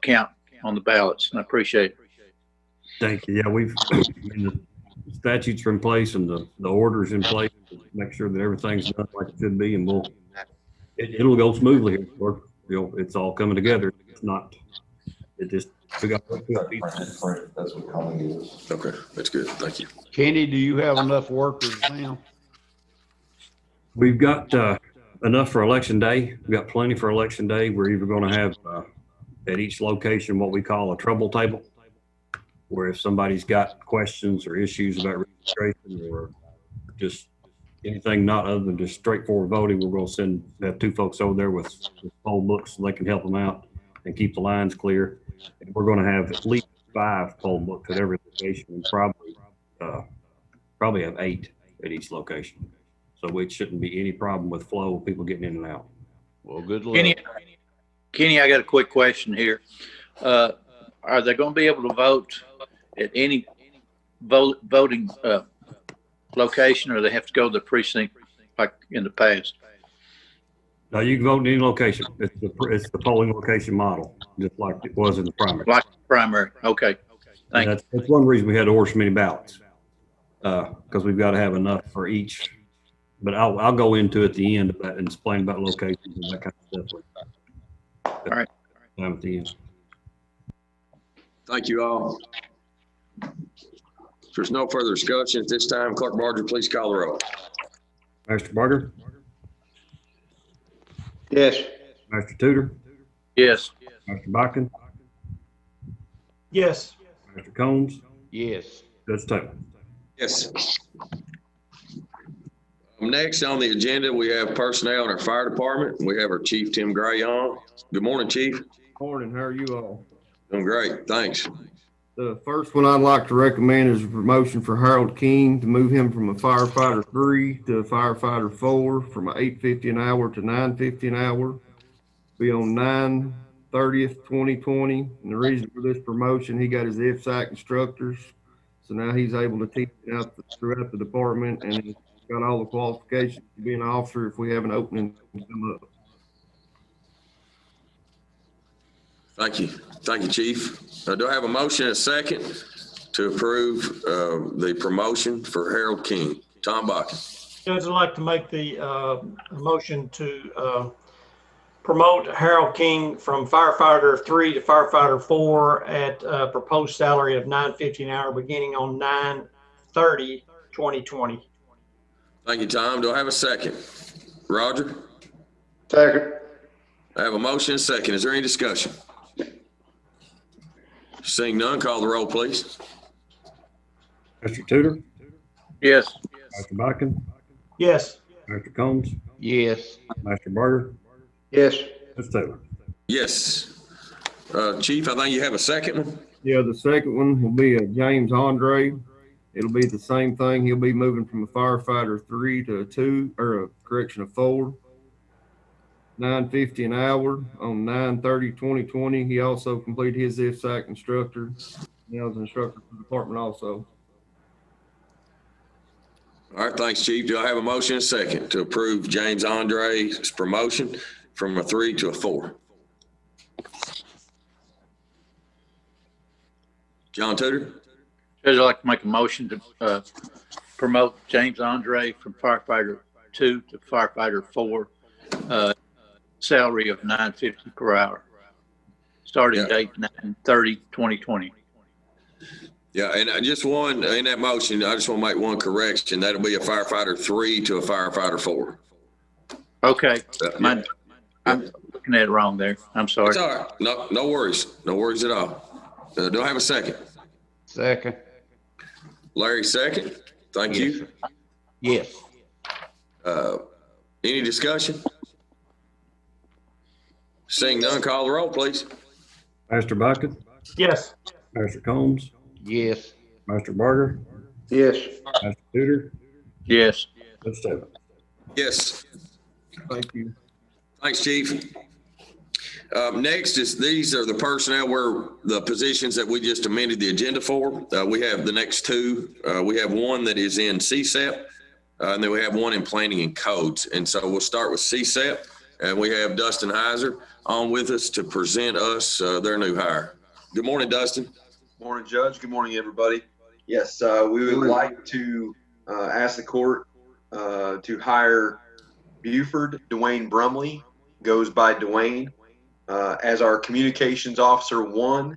count on the ballots, and I appreciate it. Thank you. Yeah, the statutes are in place and the orders in place to make sure that everything's done like it should be, and it'll go smoothly here. It's all coming together. It's not. It just we got. That's what calling is. Okay, that's good. Thank you. Kenny, do you have enough workers now? We've got enough for election day. We've got plenty for election day. We're either going to have at each location what we call a trouble table, where if somebody's got questions or issues about registration or just anything not other than just straightforward voting, we're going to have 2 folks over there with poll books so they can help them out and keep the lines clear. And we're going to have at least 5 poll books at every location, and probably have 8 at each location. So it shouldn't be any problem with flow of people getting in and out. Well, good luck. Kenny, I got a quick question here. Are they going to be able to vote at any voting location, or they have to go to the precinct like in the past? No, you can vote in any location. It's the polling location model, just like it was in the primary. Like primary. Okay. Thank you. That's one reason we had to order so many ballots, because we've got to have enough for each. But I'll go into at the end of that and explain about locations and that kind of stuff. All right. At the end. Thank you all. If there's no further discussion at this time, Clerk Barger, please call the roll. Master Barger, Yes. Master Tudor, Yes. Master Botkin, Yes. Master Combs, Yes. Judge Taylor. Yes. Next on the agenda, we have personnel in our fire department. We have our Chief, Tim Gray, on. Good morning, Chief. Morning, how are you all? Doing great, thanks. The first one I'd like to recommend is a promotion for Harold King to move him from a firefighter 3 to a firefighter 4 from $8.50 an hour to $9.50 an hour. Be on 9/30/2020. And the reason for this promotion, he got his IFSAC instructors. So now he's able to teach out throughout the department, and he's got all the qualifications to be an officer if we have an opening come up. Thank you. Thank you, Chief. Do I have a motion and a second to approve the promotion for Harold King? Tom Botkin. Judge, I'd like to make the motion to promote Harold King from firefighter 3 to firefighter 4 at a proposed salary of $9.50 an hour beginning on 9/30/2020. Thank you, Tom. Do I have a second? Roger? Second. I have a motion and a second. Is there any discussion? Seeing none, call the roll, please. Master Tudor, Yes. Master Botkin, Yes. Master Combs, Yes. Master Barger, Yes. Judge Taylor. Yes. Chief, I think you have a second one. Yeah, the second one will be James Andre. It'll be the same thing. He'll be moving from a firefighter 3 to a 2, or a correction of 4. $9.50 an hour on 9/30/2020. He also completed his IFSAC instructor. Now he's an instructor for the department also. All right, thanks, Chief. Do I have a motion and a second to approve James Andre's promotion from a 3 to a 4? John Tudor? Judge, I'd like to make a motion to promote James Andre from firefighter 2 to firefighter 4, salary of $9.50 per hour. Starting date 9/30/2020. Yeah, and in that motion, I just want to make one correction. That'll be a firefighter 3 to a firefighter 4. Okay, Yeah. I'm looking at it wrong there. I'm sorry. It's all right. No worries. No worries at all. Do I have a second? Second. Larry, second. Thank you. Yes. Any discussion? Seeing none, call the roll, please. Master Bucket, Yes. Master Combs, Yes. Master Barger, Yes. Master Tudor, Yes. Judge Taylor. Yes. Thank you. Thanks, Chief. Next these are the personnel the positions that we just amended the agenda for. We have the next two. We have one that is in CSEP, and then we have one in planning and codes. And so we'll start with CSEP, and we have Dustin Heiser on with us to present us their new hire. Good morning, Dustin. Morning, Judge. Good morning, everybody. Yes, we would like to ask the court to hire Buford Dwayne Brumley, goes by Dwayne, as our communications officer 1,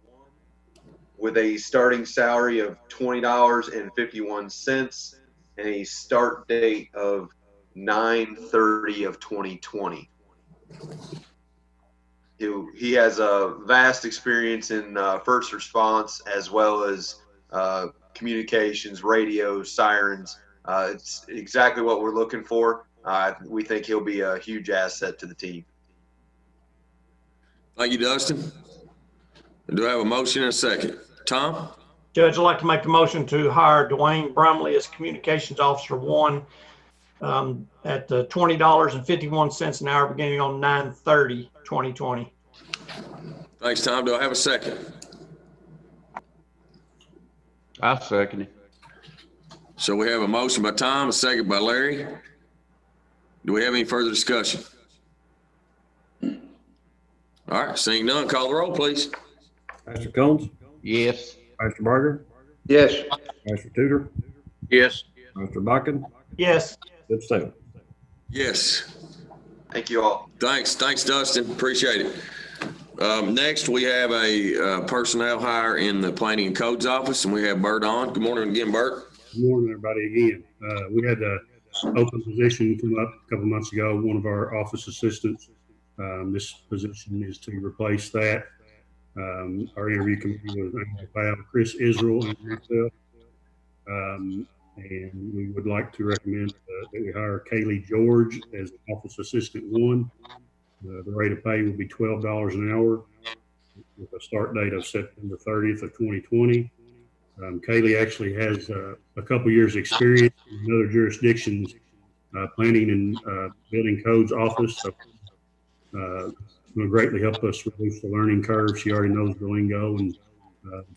with a starting salary of $20.51 and a start date of 9/30/2020. He has a vast experience in first response as well as communications, radio, sirens. It's exactly what we're looking for. We think he'll be a huge asset to the team. Thank you, Dustin. Do I have a motion and a second? Tom? Judge, I'd like to make the motion to hire Dwayne Brumley as Communications Officer 1 at the $20.51 an hour beginning on 9/30/2020. Thanks, Tom. Do I have a second? I second it. So we have a motion by Tom, a second by Larry. Do we have any further discussion? All right, seeing none, call the roll, please. Master Combs, Yes. Master Barger, Yes. Master Tudor, Yes. Master Bucket, Yes. Judge Taylor. Yes. Thank you all. Thanks, Dustin. Appreciate it. Next, we have a personnel hire in the planning and codes office, and we have Bert on. Good morning again, Bert. Good morning, everybody, again. We had an open position come up a couple months ago, one of our office assistants. This position is to replace that. Our interview committee was Chris Israel and myself. And we would like to recommend that we hire Kaylee George as office assistant 1. The rate of pay will be $12 an hour with a start date of September 30th of 2020. Kaylee actually has a couple years experience in other jurisdictions, planning and building codes office. So, will greatly help us reduce the learning curve. She already knows the lingo and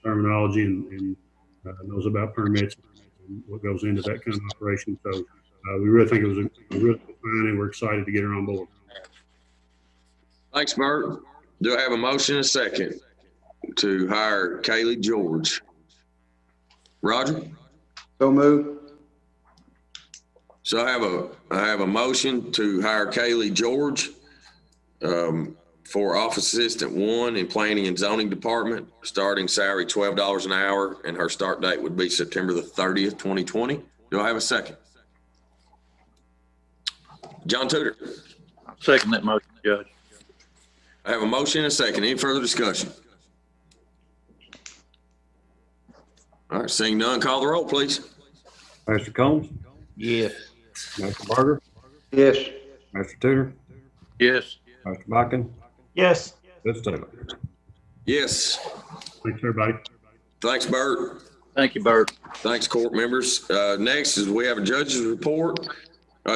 terminology and knows about permits and what goes into that kind of operation. So we really think it was a really good find, and we're excited to get her on board. Thanks, Bert. Do I have a motion and a second to hire Kaylee George? Roger? So moved. So I have a motion to hire Kaylee George for office assistant 1 in planning and zoning department, starting salary $12 an hour, and her start date would be September the 30th, 2020. Do I have a second? John Tudor. I'll second that motion, Judge. I have a motion and a second. Any further discussion? All right, seeing none, call the roll, please. Master Combs, Yes. Master Barger, Yes. Master Tudor, Yes. Master Bucket, Yes. Judge Taylor. Yes. Thanks, everybody. Thanks, Bert. Thank you, Bert. Thanks, court members. Next is we have a judge's report.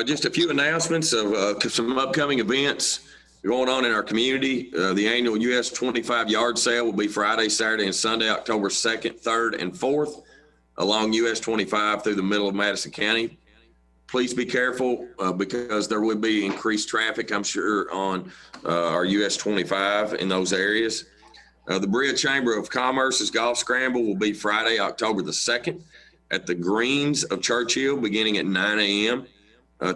Just a few announcements of some upcoming events going on in our community. The annual US 25 yard sale will be Friday, Saturday, and Sunday, October 2nd, 3rd, and 4th along US 25 through the middle of Madison County. Please be careful because there will be increased traffic, I'm sure, on our US 25 in those areas. The Berea Chamber of Commerce's Golf Scramble will be Friday, October the 2nd at the Greens of Churchill beginning at 9 a.m.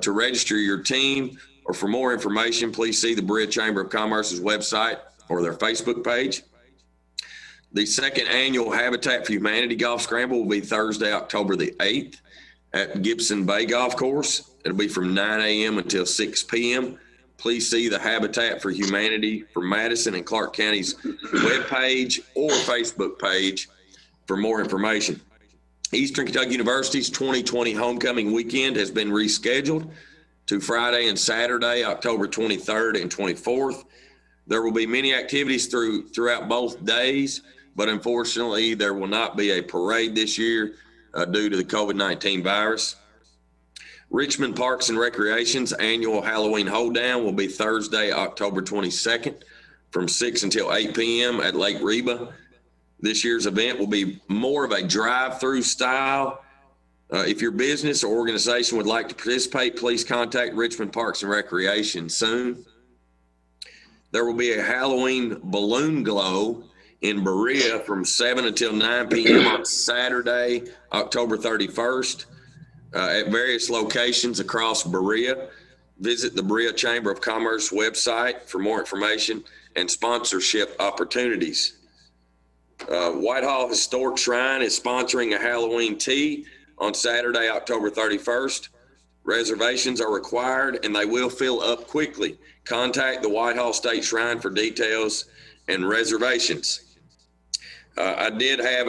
To register your team or for more information, please see the Berea Chamber of Commerce's website or their Facebook page. The second annual Habitat for Humanity Golf Scramble will be Thursday, October the 8th at Gibson Bay Golf Course. It'll be from 9 a.m. until 6 p.m. Please see the Habitat for Humanity for Madison and Clark County's webpage or Facebook page for more information. Eastern Kentucky University's 2020 homecoming weekend has been rescheduled to Friday and Saturday, October 23rd and 24th. There will be many activities throughout both days, but unfortunately, there will not be a parade this year due to the COVID-19 virus. Richmond Parks and Recreation's annual Halloween Hoedown will be Thursday, October 22nd from 6 until 8 p.m. at Lake Reba. This year's event will be more of a drive-through style. If your business or organization would like to participate, please contact Richmond Parks and Recreation soon. There will be a Halloween balloon glow in Berea from 7 until 9 p.m. on Saturday, October 31st at various locations across Berea. Visit the Berea Chamber of Commerce website for more information and sponsorship opportunities. Whitehall Historic Shrine is sponsoring a Halloween tea on Saturday, October 31st. Reservations are required and they will fill up quickly. Contact the Whitehall State Shrine for details and reservations. I did have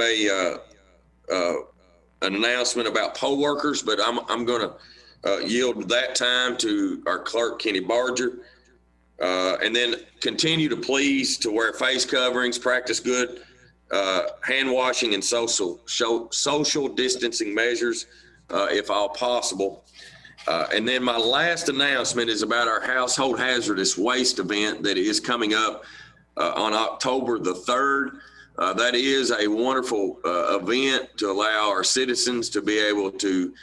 an announcement about poll workers, but I'm going to yield that time to our clerk, Kenny Barger, and then continue to please to wear face coverings, practice good hand washing and social distancing measures, if all possible. And then my last announcement is about our household hazardous waste event that is coming up on October the 3rd. That is a wonderful event to allow our citizens to be able to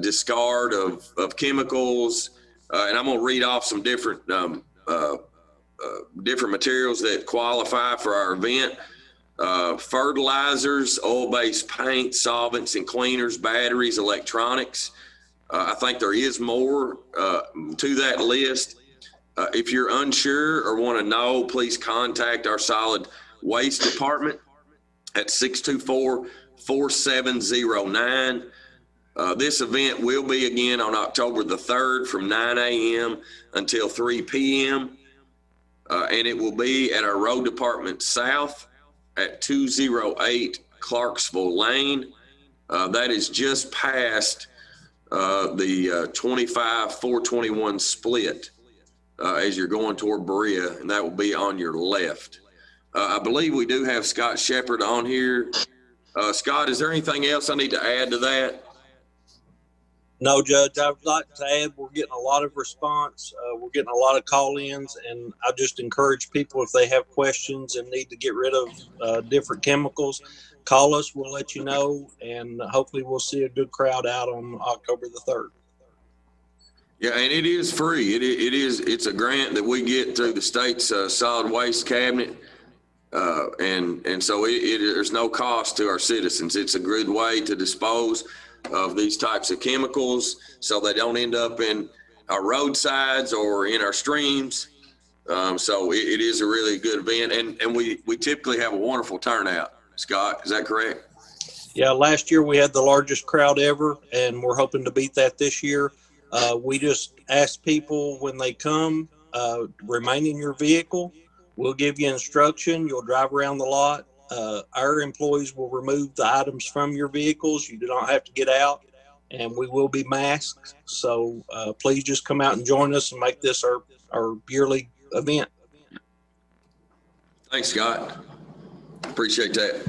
discard of chemicals. And I'm going to read off some different materials that qualify for our event. Fertilizers, oil-based paint, solvents and cleaners, batteries, electronics. I think there is more to that list. If you're unsure or want to know, please contact our solid waste department at 624-4709. This event will be again on October the 3rd from 9 a.m. until 3 p.m. And it will be at our road department south at 208 Clarksville Lane. That is just past the 25-421 split as you're going toward Berea, and that will be on your left. I believe we do have Scott Shepard on here. Scott, is there anything else I need to add to that? No, Judge, I would like to add, we're getting a lot of response. We're getting a lot of call-ins, and I just encourage people, if they have questions and need to get rid of different chemicals, call us. We'll let you know, and hopefully we'll see a good crowd out on October the 3rd. Yeah, and it is free. It's a grant that we get through the state's solid waste cabinet. And so there's no cost to our citizens. It's a good way to dispose of these types of chemicals so they don't end up in our roadsides or in our streams. So it is a really good event, and we typically have a wonderful turnout. Scott, is that correct? Yeah, last year we had the largest crowd ever, and we're hoping to beat that this year. We just ask people when they come, remain in your vehicle. We'll give you instruction. You'll drive around the lot. Our employees will remove the items from your vehicles. You do not have to get out, and we will be masked. So please just come out and join us and make this our yearly event. Thanks, Scott. Appreciate that.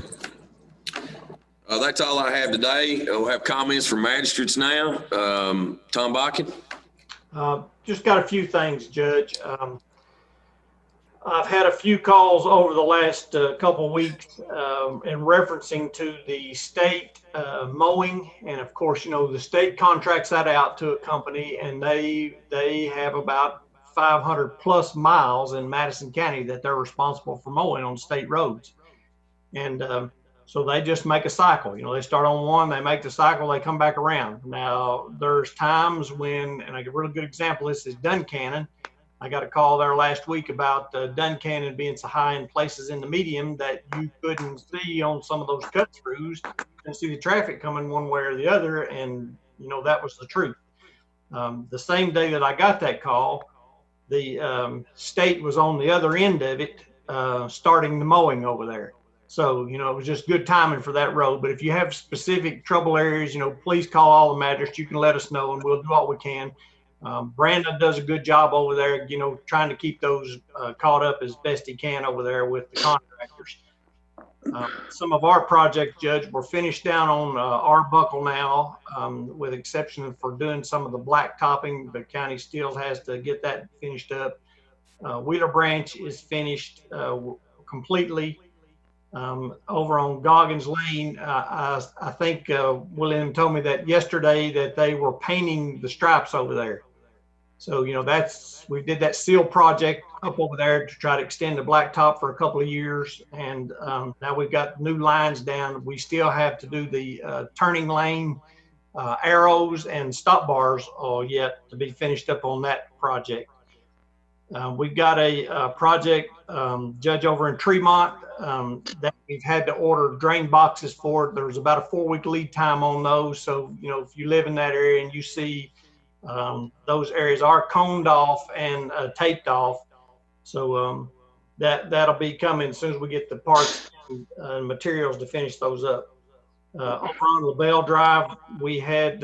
That's all I have today. We'll have comments from magistrates now. Tom Bakken. Just got a few things, Judge. I've had a few calls over the last couple of weeks in referencing to the state mowing. And of course, you know, the state contracts that out to a company, and they have about 500 plus miles in Madison County that they're responsible for mowing on state roads. And So they just make a cycle. You know, they start on one, they make the cycle, they come back around. Now, there's times when, and a really good example, this is Duncannon. I got a call there last week about Duncannon being so high in places in the medium that you couldn't see on some of those cut throughs and see the traffic coming one way or the other. And, you know, that was the truth. The same day that I got that call, the state was on the other end of it, starting the mowing over there. So, you know, it was just good timing for that road. But if you have specific trouble areas, you know, please call all the magistrates. You can let us know and we'll do what we can. Brandon does a good job over there, you know, trying to keep those caught up as best he can over there with the contractors. Some of our projects, Judge, we're finished down on Arbuckle now, with exception for doing some of the black topping. The county still has to get that finished up. Wheeler Branch is finished completely. Over on Goggins Lane, I think William told me that yesterday that they were painting the stripes over there. So, you know, we did that seal project up over there to try to extend the blacktop for a couple of years. And now we've got new lines down. We still have to do the turning lane arrows and stop bars yet to be finished up on that project. We've got a project, Judge, over in Tremont that we've had to order drain boxes for. There's about a 4-week lead time on those. So, you know, if you live in that area and you see those areas are coned off and taped off. So that'll be coming as soon as we get the parts and materials to finish those up. Over on LaBelle Drive, we had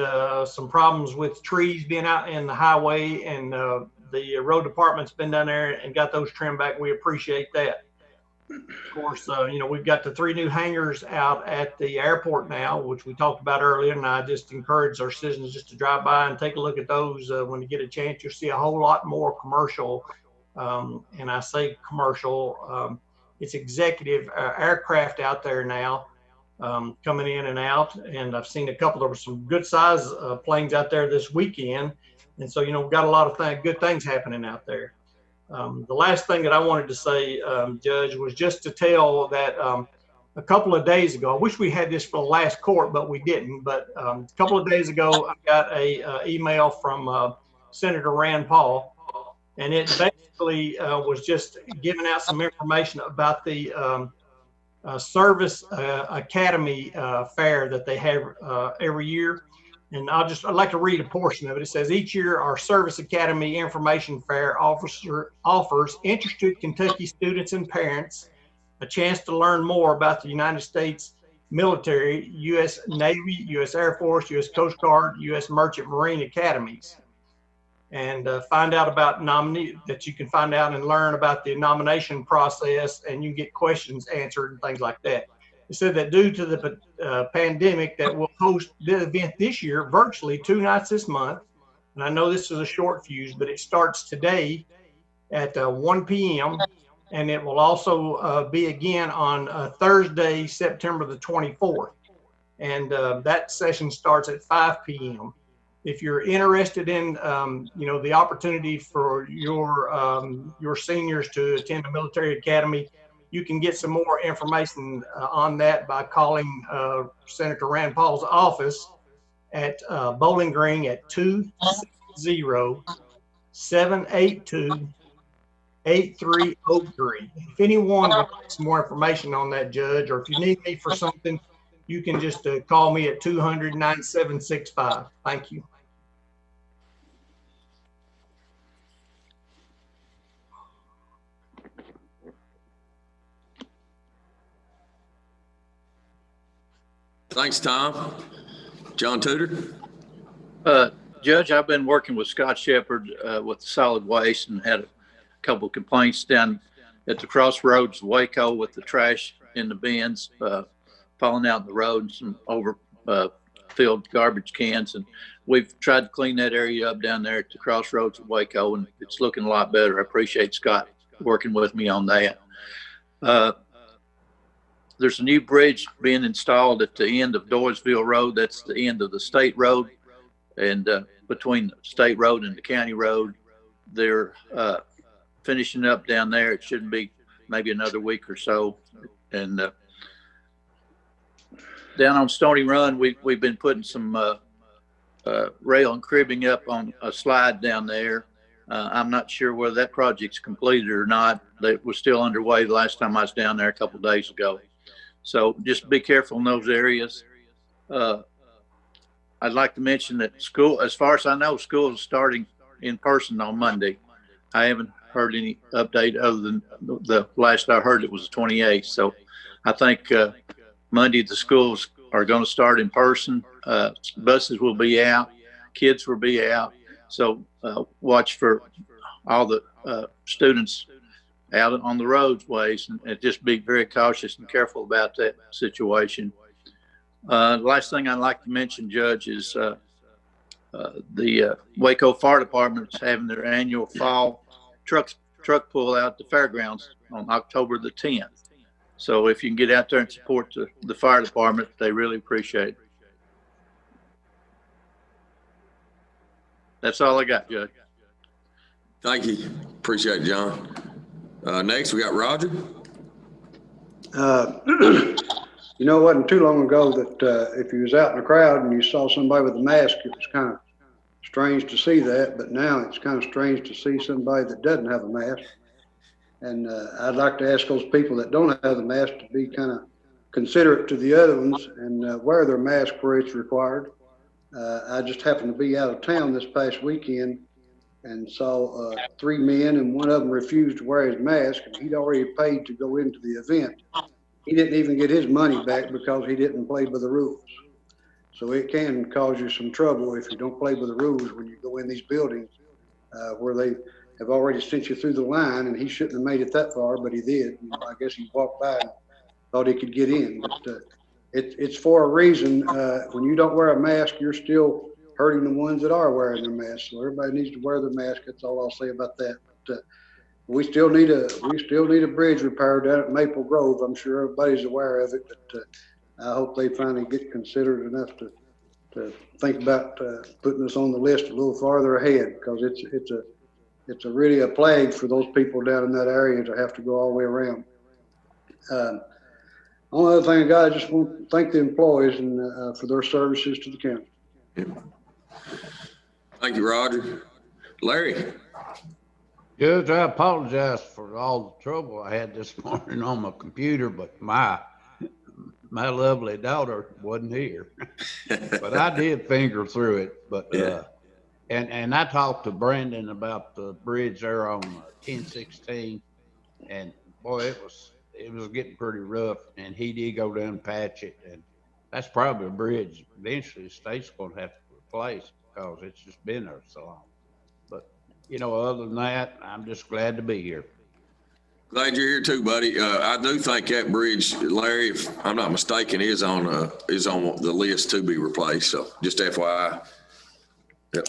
some problems with trees being out in the highway, and the road department's been down there and got those trimmed back. We appreciate that. Of course, you know, we've got the 3 new hangars out at the airport now, which we talked about earlier, and I just encourage our citizens just to drive by and take a look at those when you get a chance. You'll see a whole lot more commercial, and I say commercial, it's executive aircraft out there now, coming in and out, and I've seen a couple of some good size planes out there this weekend. And so, you know, we've got a lot of good things happening out there. The last thing that I wanted to say, Judge, was just to tell that a couple of days ago, I wish we had this for the last court, but we didn't. But a couple of days ago, I got a email from Senator Rand Paul, and it basically was just giving out some information about the Service Academy fair that they have every year. And I'd like to read a portion of it. It says, each year our Service Academy Information Fair offers interested Kentucky students and parents a chance to learn more about the United States military, U.S. Navy, U.S. Air Force, U.S. Coast Guard, U.S. Merchant Marine academies, and find out about that you can find out and learn about the nomination process, and you get questions answered and things like that. It said that due to the pandemic, that we'll host the event this year virtually 2 nights this month. And I know this is a short fuse, but it starts today at 1 p.m. and it will also be again on Thursday, September the 24th. And that session starts at 5 p.m. If you're interested in, you know, the opportunity for your seniors to attend a military academy, you can get some more information on that by calling Senator Rand Paul's office at Bowling Green at 260-782-8303. If anyone would like some more information on that, Judge, or if you need me for something, you can just call me at 200-9765. Thank you. Thanks, Tom. John Tudor. Judge, I've been working with Scott Shepherd with solid waste and had a couple of complaints down at the crossroads of Waco with the trash in the bins falling out in the road and some overfilled garbage cans. And we've tried to clean that area up down there at the crossroads of Waco, and it's looking a lot better. I appreciate Scott working with me on that. There's a new bridge being installed at the end of Doyesville Road. That's the end of the state road. And between the state road and the county road, they're finishing up down there. It shouldn't be maybe another week or so. And down on Stony Run, we've been putting some rail and cribbing up on a slide down there. I'm not sure whether that project's completed or not. It was still underway the last time I was down there a couple of days ago. So just be careful in those areas. I'd like to mention that school, as far as I know, school is starting in person on Monday. I haven't heard any update other than the last I heard it was the 28th. So I think Monday the schools are going to start in person. Buses will be out, kids will be out. So watch for all the students out on the roadways and just be very cautious and careful about that situation. The last thing I'd like to mention, Judge, is the Waco Fire Department is having their annual fall truck pull out at the fairgrounds on October the 10th. So if you can get out there and support the fire department, they really appreciate it. That's all I got, Judge. Thank you. Appreciate it, John. Next, we got Roger. You know, it wasn't too long ago that if you was out in the crowd and you saw somebody with a mask, it was kind of strange to see that, but now it's kind of strange to see somebody that doesn't have a mask. And I'd like to ask those people that don't have the mask to be kind of considerate to the other ones and wear their mask where it's required. I just happened to be out of town this past weekend and saw 3 men, and one of them refused to wear his mask, and he'd already paid to go into the event. He didn't even get his money back because he didn't play by the rules. So it can cause you some trouble if you don't play by the rules when you go in these buildings where they have already sent you through the line, and he shouldn't have made it that far, but he did. You know, I guess he walked by and thought he could get in. But it's for a reason. When you don't wear a mask, you're still hurting the ones that are wearing their masks. So everybody needs to wear their mask. That's all I'll say about that. But we still need a bridge repair down at Maple Grove. I'm sure everybody's aware of it, but I hope they finally get considerate enough to think about putting us on the list a little farther ahead, because it's really a plague for those people down in that area to have to go all the way around. Only other thing I got, I just want to thank the employees and for their services to the county. Yep. Thank you, Roger. Larry. Judge, I apologize for all the trouble I had this morning on my computer, but my lovely daughter wasn't here. But I did finger through it. But yeah. And I talked to Brandon about the bridge there on 1016, and boy, it was getting pretty rough, and he did go down and patch it, and that's probably a bridge eventually the state's going to have to replace because it's just been there so long. But you know, other than that, I'm just glad to be here. Glad you're here too, buddy. I do think that bridge, Larry, if I'm not mistaken, is on the list to be replaced. So just FYI. Yep.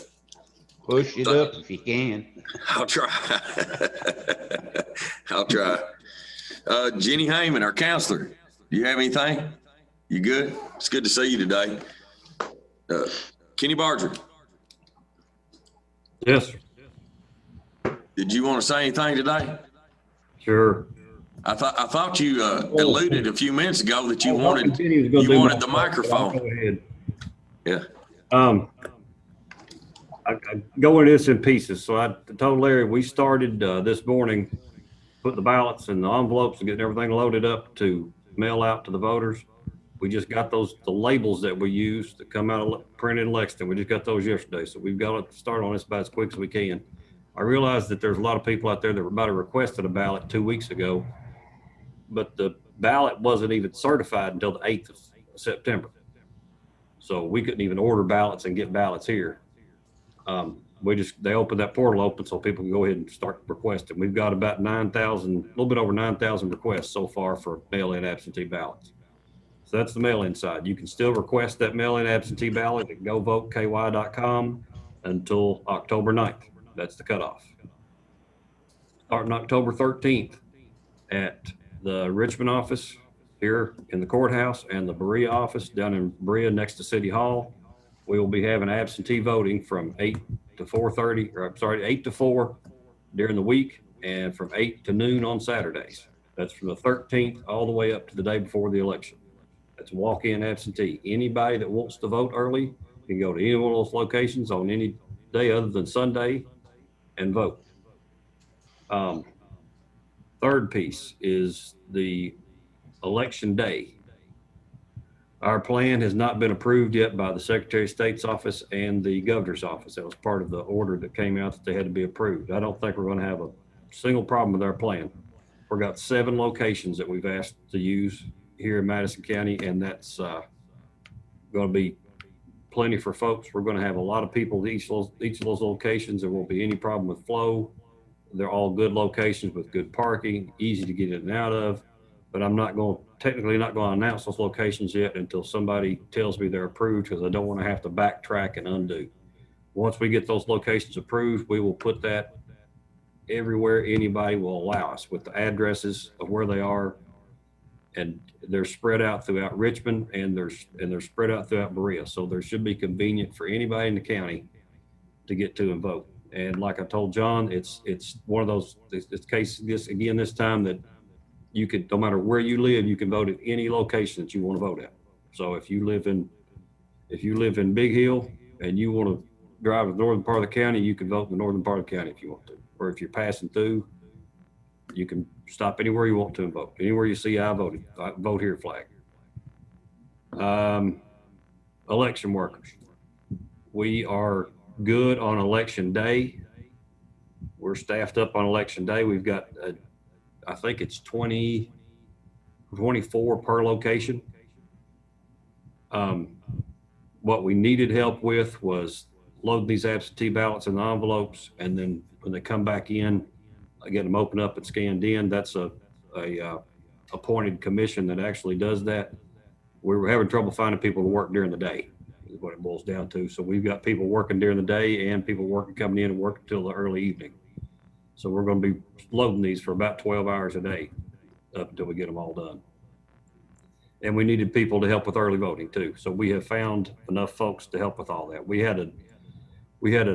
Push it up if you can. I'll try. I'll try. Jenny Heyman, our counselor, do you have anything? You good? It's good to see you today. Kenny Barger. Yes. Did you want to say anything today? Sure. I thought you alluded a few minutes ago that you wanted the microphone. Go ahead. Yeah. I go into this in pieces. So I told Larry we started this morning putting the ballots in the envelopes and getting everything loaded up to mail out to the voters. We just got the labels that we use that come out of printed in Lexington. We just got those yesterday. So we've got to start on this about as quick as we can. I realize that there's a lot of people out there that might have requested a ballot 2 weeks ago, but the ballot wasn't even certified until the 8th of September. So we couldn't even order ballots and get ballots here. They opened that portal open so people can go ahead and start requesting. We've got about 9,000, a little bit over 9,000 requests so far for mail-in absentee ballots. So that's the mail-in side. You can still request that mail-in absentee ballot at govoteky.com until October 9th. That's the cutoff. Starting October 13th at the Richmond office here in the courthouse and the Berea office down in Berea next to City Hall. We will be having absentee voting from 8 to 4 during the week and from 8 to noon on Saturdays. That's from the 13th all the way up to the day before the election. That's walk-in absentee. Anybody that wants to vote early can go to any one of those locations on any day other than Sunday and vote. Third piece is the election day. Our plan has not been approved yet by the Secretary of State's office and the governor's office. That was part of the order that came out that they had to be approved. I don't think we're going to have a single problem with our plan. We've got 7 locations that we've asked to use here in Madison County, and that's going to be plenty for folks. We're going to have a lot of people at each of those locations. There won't be any problem with flow. They're all good locations with good parking, easy to get in and out of. But I'm technically not going to announce those locations yet until somebody tells me they're approved, because I don't want to have to backtrack and undo. Once we get those locations approved, we will put that everywhere anybody will allow us, with the addresses of where they are. And they're spread out throughout Richmond, and they're spread out throughout Berea. So there should be convenient for anybody in the county to get to and vote. And like I told John, it's one of those, it's case this time that you could, no matter where you live, you can vote at any location that you want to vote at. So if you live in Big Hill and you want to drive to the northern part of the county, you can vote in the northern part of the county if you want to. Or if you're passing through, you can stop anywhere you want to and vote. Anywhere you see I voted, vote here flag. Election workers. We are good on election day. We're staffed up on election day. We've got, I think it's 24 per location. What we needed help with was loading these absentee ballots in the envelopes, and then when they come back in, I get them opened up and scanned in. That's a appointed commission that actually does that. We were having trouble finding people to work during the day, is what it boils down to. So we've got people working during the day and people coming in and working till the early evening. So we're going to be loading these for about 12 hours a day up until we get them all done. And we needed people to help with early voting too. So we have found enough folks to help with all that. We had an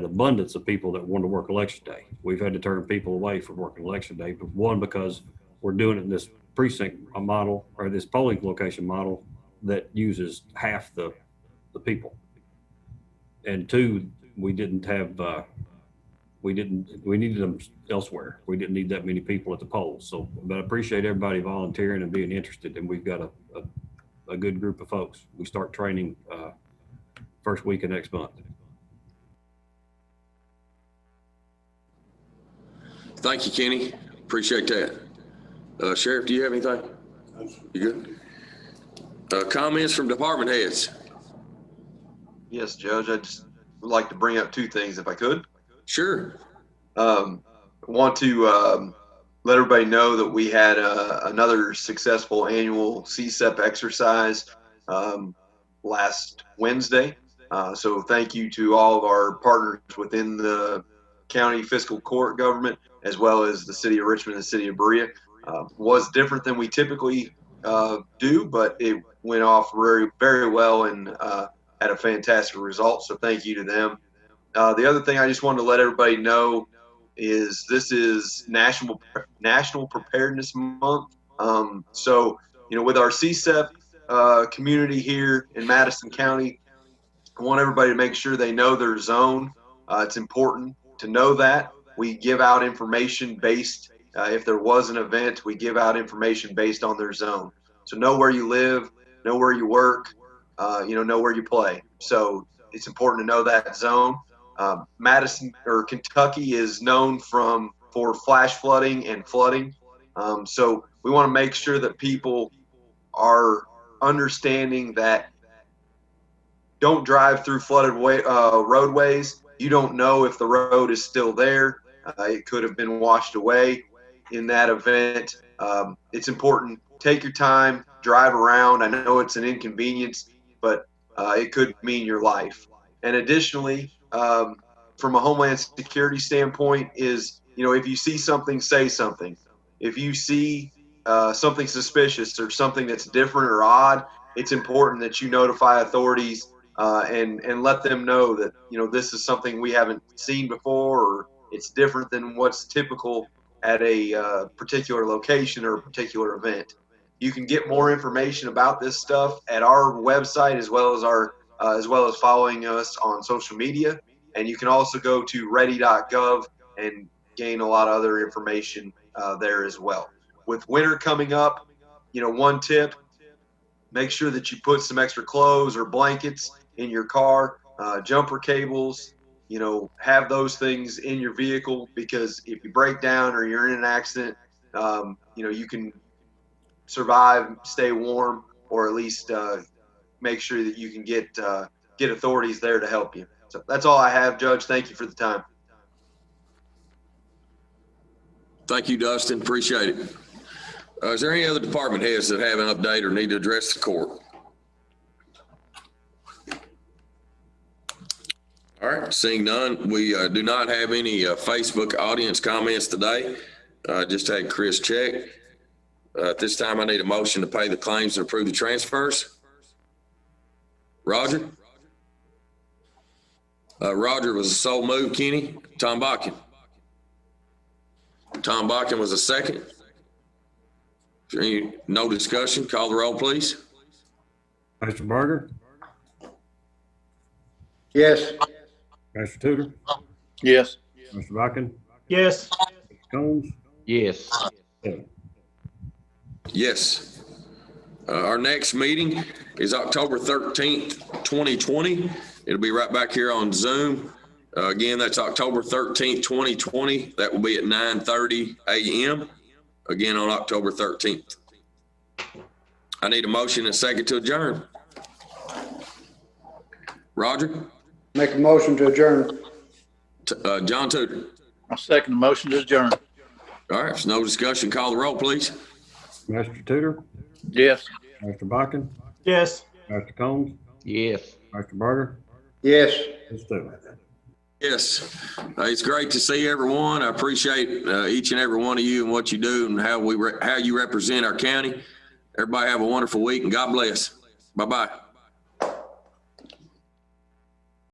abundance of people that wanted to work election day. We've had to turn people away from working election day, but one, because we're doing it in this precinct model, or this polling location model that uses half the people. And two, we needed them elsewhere. We didn't need that many people at the polls. So, but I appreciate everybody volunteering and being interested. And we've got a good group of folks. We start training first week of next month. Thank you, Kenny. Appreciate that. Sheriff, do you have anything? You good? Comments from department heads? Yes, Judge. I just would like to bring up 2 things if I could. Sure. Want to let everybody know that we had another successful annual CSEP exercise last Wednesday. So thank you to all of our partners within the county fiscal court government, as well as the city of Richmond and the city of Berea. Was different than we typically do, but it went off very, very well and had a fantastic result. So thank you to them. The other thing I just wanted to let everybody know is this is National Preparedness Month. So, you know, with our CSEP community here in Madison County, I want everybody to make sure they know their zone. It's important to know that. We give out information based, if there was an event, we give out information based on their zone. So know where you live, know where you work, know where you play. So it's important to know that zone. Madison or Kentucky is known for flash flooding and flooding. So we want to make sure that people are understanding that don't drive through flooded roadways. You don't know if the road is still there. It could have been washed away in that event. It's important. Take your time, drive around. I know it's an inconvenience, but it could mean your life. And additionally, from a Homeland Security standpoint is, if you see something, say something. If you see something suspicious or something that's different or odd, it's important that you notify authorities and let them know that, this is something we haven't seen before, or it's different than what's typical at a particular location or a particular event. You can get more information about this stuff at our website as well as following us on social media. And you can also go to ready.gov and gain a lot of other information there as well. With winter coming up, one tip, make sure that you put some extra clothes or blankets in your car, jumper cables, have those things in your vehicle, because if you break down or you're in an accident, you can survive, stay warm, or at least make sure that you can get authorities there to help you. So that's all I have, Judge. Thank you for the time. Thank you, Dustin. Appreciate it. Is there any other department heads that have an update or need to address the court? All right, seeing none, we do not have any Facebook audience comments today. Just had Chris check. At this time, I need a motion to pay the claims and approve the transfers. Roger? Roger was a sole move. Kenny? Tom Bakken? Tom Bakken was a second. No discussion. Call the roll, please. Mr. Berger, Yes. Mr. Tudor, Yes. Mr. Bakken, Yes. Mr. Combs, Yes. Yes. Our next meeting is October 13th, 2020. It'll be right back here on Zoom. Again, that's October 13th, 2020. That will be at 9:30 a.m. Again on October 13th. I need a motion and a second to adjourn. Roger? Make a motion to adjourn. John Tudor. I'll second the motion to adjourn. All right, if there's no discussion, call the roll, please. Mr. Tudor, Yes. Mr. Bakken, Yes. Mr. Combs, Yes. Mr. Berger, Yes. Mr. Tudor. Yes, it's great to see everyone. I appreciate each and every one of you and what you do and how you represent our county. Everybody have a wonderful week and God bless. Bye-bye.